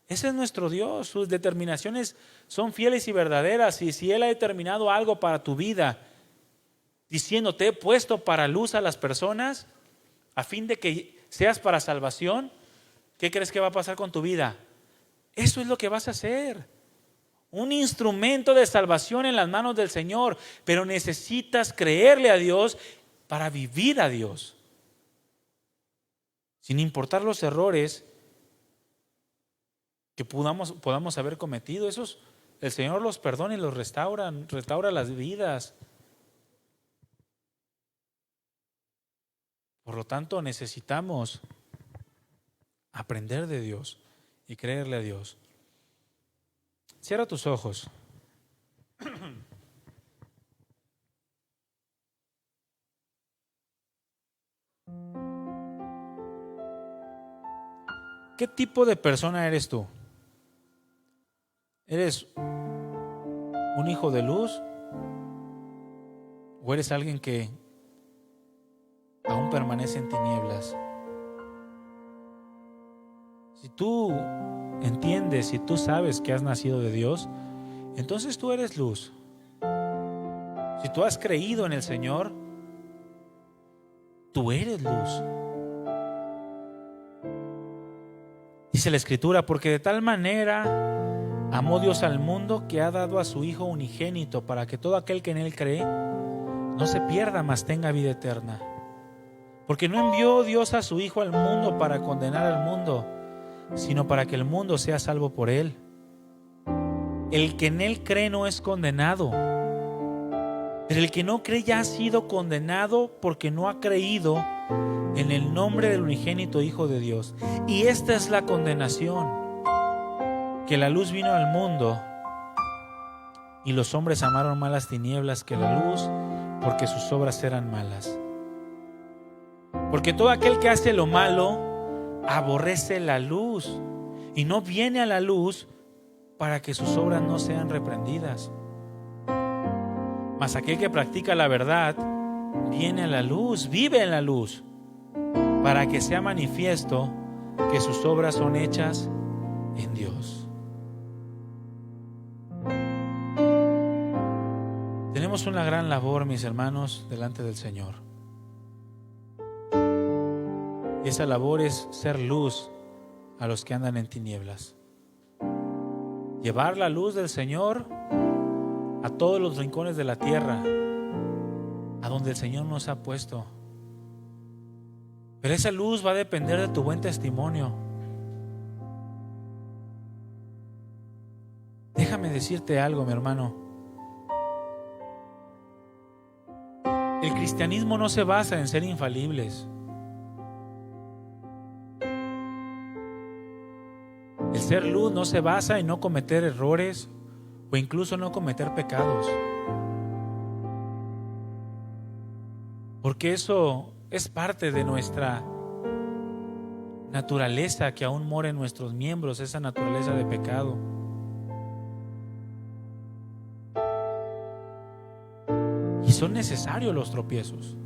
Ese es nuestro Dios. Sus determinaciones son fieles y verdaderas. Y si Él ha determinado algo para tu vida, diciendo, te he puesto para luz a las personas, a fin de que seas para salvación, ¿qué crees que va a pasar con tu vida? Eso es lo que vas a hacer. Un instrumento de salvación en las manos del Señor. Pero necesitas creerle a Dios para vivir a Dios, sin importar los errores que podamos haber cometido. Esos el Señor los perdona y los restaura las vidas. Por lo tanto, necesitamos aprender de Dios y creerle a Dios. Cierra tus ojos. ¿Qué tipo de persona eres tú? ¿Eres un hijo de luz? ¿O eres alguien que aún permanece en tinieblas? Si tú entiendes, si tú sabes que has nacido de Dios, entonces tú eres luz. Si tú has creído en el Señor, tú eres luz. Dice la Escritura, porque de tal manera amó Dios al mundo que ha dado a su Hijo unigénito, para que todo aquel que en Él cree no se pierda, mas tenga vida eterna. Porque no envió Dios a su Hijo al mundo para condenar al mundo, sino para que el mundo sea salvo por Él. El que en Él cree no es condenado, pero el que no cree ya ha sido condenado, porque no ha creído en el nombre del unigénito Hijo de Dios. Y esta es la condenación, que la luz vino al mundo y los hombres amaron más las tinieblas que la luz, porque sus obras eran malas. Porque todo aquel que hace lo malo aborrece la luz y no viene a la luz para que sus obras no sean reprendidas. Mas aquel que practica la verdad viene a la luz, vive en la luz, para que sea manifiesto que sus obras son hechas en Dios. Tenemos una gran labor, mis hermanos, delante del Señor. Y esa labor es ser luz a los que andan en tinieblas. Llevar la luz del Señor a todos los rincones de la tierra, a donde el Señor nos ha puesto. Pero esa luz va a depender de tu buen testimonio. Déjame decirte algo, mi hermano. El cristianismo no se basa en ser infalibles. El ser luz no se basa en no cometer errores o incluso no cometer pecados. Porque eso es parte de nuestra naturaleza que aún mora en nuestros miembros, esa naturaleza de pecado. Y son necesarios los tropiezos.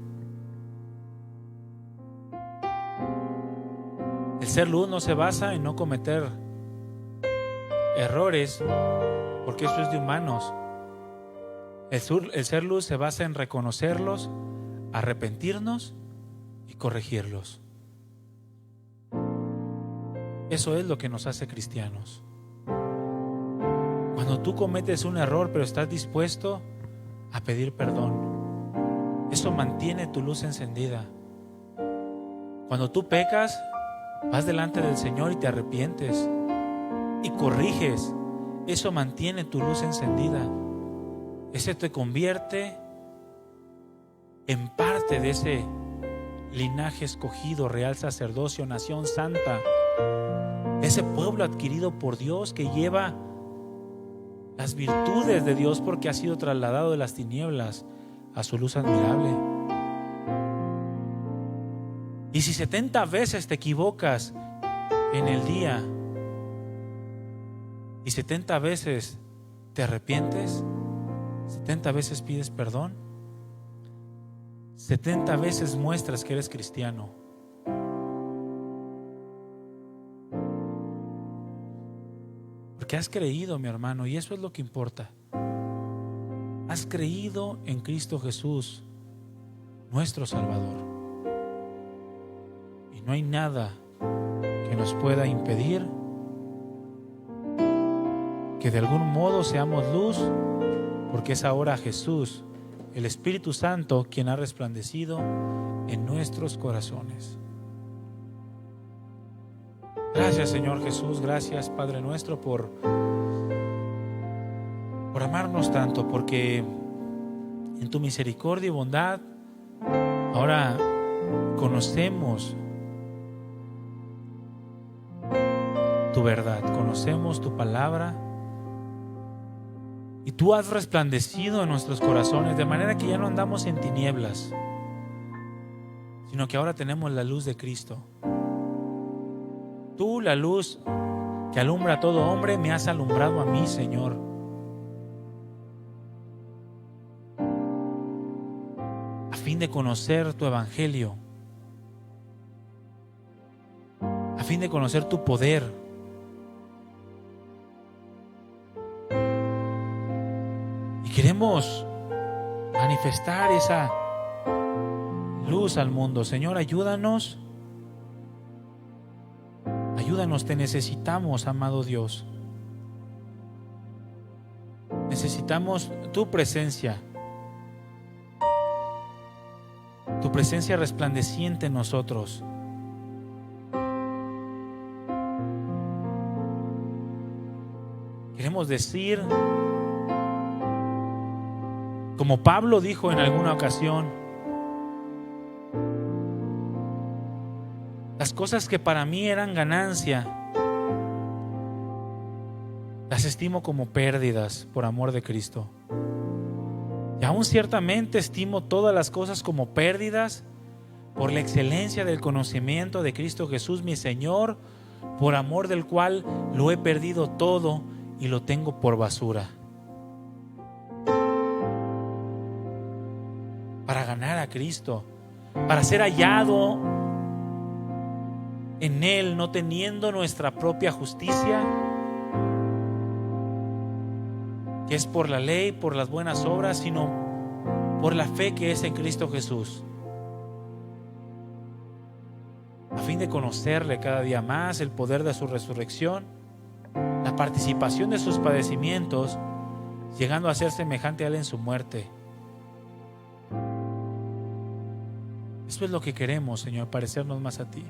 El ser luz no se basa en no cometer errores, porque eso es de humanos. El ser luz se basa en reconocerlos, arrepentirnos y corregirlos. Eso es lo que nos hace cristianos. Cuando tú cometes un error pero estás dispuesto a pedir perdón, eso mantiene tu luz encendida. Cuando tú pecas, vas delante del Señor y te arrepientes y corriges, eso mantiene tu luz encendida. Ese te convierte en parte de ese linaje escogido, real sacerdocio, nación santa, ese pueblo adquirido por Dios que lleva las virtudes de Dios porque ha sido trasladado de las tinieblas a su luz admirable. Y si 70 veces te equivocas en el día y 70 veces te arrepientes, 70 veces pides perdón, 70 veces muestras que eres cristiano. Porque has creído, mi hermano, y eso es lo que importa. Has creído en Cristo Jesús, nuestro Salvador. Y no hay nada que nos pueda impedir que de algún modo seamos luz, porque es ahora Jesús, el Espíritu Santo, quien ha resplandecido en nuestros corazones. Gracias, Señor Jesús, gracias, Padre nuestro, por amarnos tanto, porque en tu misericordia y bondad ahora conocemos tu verdad, conocemos tu palabra. Y tú has resplandecido en nuestros corazones, de manera que ya no andamos en tinieblas, sino que ahora tenemos la luz de Cristo. Tú, la luz que alumbra a todo hombre, me has alumbrado a mí, Señor. A fin de conocer tu evangelio, a fin de conocer tu poder. Queremos manifestar esa luz al mundo. Señor, ayúdanos. Ayúdanos, te necesitamos, amado Dios. Necesitamos tu presencia. Tu presencia resplandeciente en nosotros. Queremos decir, como Pablo dijo en alguna ocasión, las cosas que para mí eran ganancia, las estimo como pérdidas por amor de Cristo. Y aún ciertamente estimo todas las cosas como pérdidas por la excelencia del conocimiento de Cristo Jesús, mi Señor, por amor del cual lo he perdido todo y lo tengo por basura. Para ganar a Cristo, para ser hallado en Él, no teniendo nuestra propia justicia, que es por la ley, por las buenas obras, sino por la fe que es en Cristo Jesús, a fin de conocerle cada día más, el poder de su resurrección, la participación de sus padecimientos, llegando a ser semejante a Él en su muerte. Eso es lo que queremos, Señor, parecernos más a ti.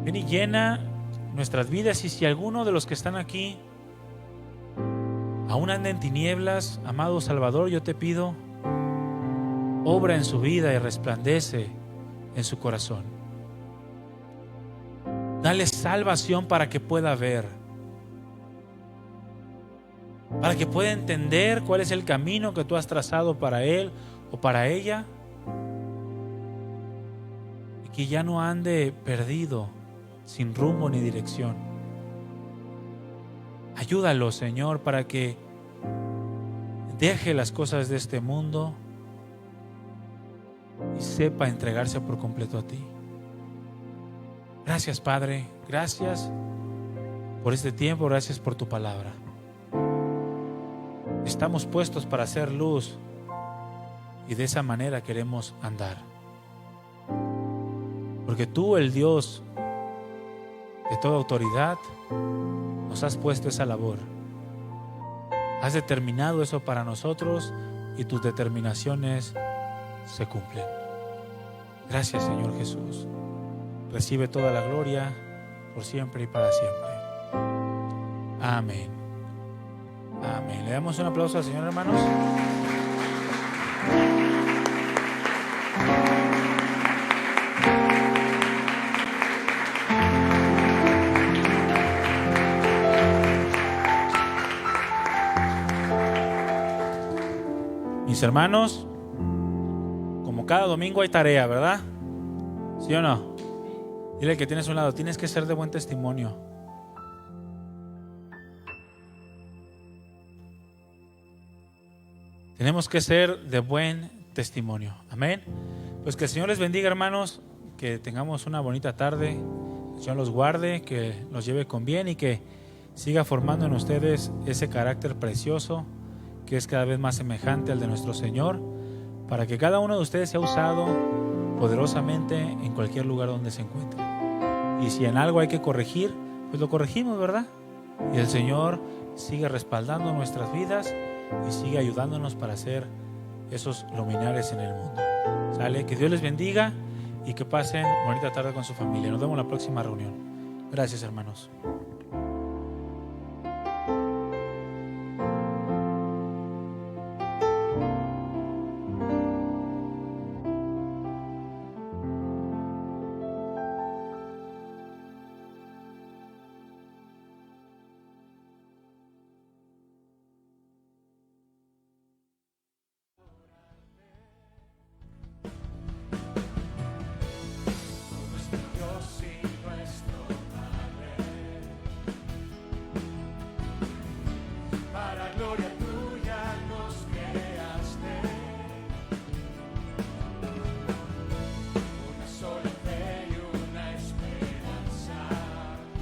Ven y llena nuestras vidas, y si alguno de los que están aquí aún anda en tinieblas, amado Salvador, yo te pido, obra en su vida y resplandece en su corazón. Dale salvación para que pueda ver, para que pueda entender cuál es el camino que tú has trazado para él o para ella, y que ya no ande perdido, sin rumbo ni dirección. Ayúdalo, Señor, para que deje las cosas de este mundo y sepa entregarse por completo a ti. Gracias, Padre, gracias por este tiempo, gracias por tu palabra. Estamos puestos para hacer luz y de esa manera queremos andar. Porque tú, el Dios de toda autoridad, nos has puesto esa labor. Has determinado eso para nosotros y tus determinaciones se cumplen. Gracias, Señor Jesús. Recibe toda la gloria por siempre y para siempre. Amén. Amén. Le damos un aplauso al Señor, hermanos. Mis hermanos, como cada domingo hay tarea, ¿verdad? ¿Sí o no? Dile al que tienes a un lado, tienes que ser de buen testimonio. Tenemos que ser de buen testimonio. Amén. Pues que el Señor les bendiga, hermanos, que tengamos una bonita tarde, que el Señor los guarde, que los lleve con bien y que siga formando en ustedes ese carácter precioso que es cada vez más semejante al de nuestro Señor, para que cada uno de ustedes sea usado poderosamente en cualquier lugar donde se encuentre. Y si en algo hay que corregir, pues lo corregimos, ¿verdad? Y el Señor sigue respaldando nuestras vidas y sigue ayudándonos para ser esos luminares en el mundo. ¿Sale? Que Dios les bendiga y que pasen bonita tarde con su familia. Nos vemos en la próxima reunión. Gracias, hermanos.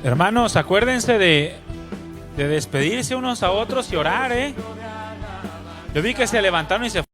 Hermanos, acuérdense de despedirse unos a otros y orar, ¿eh? Yo vi que se levantaron y se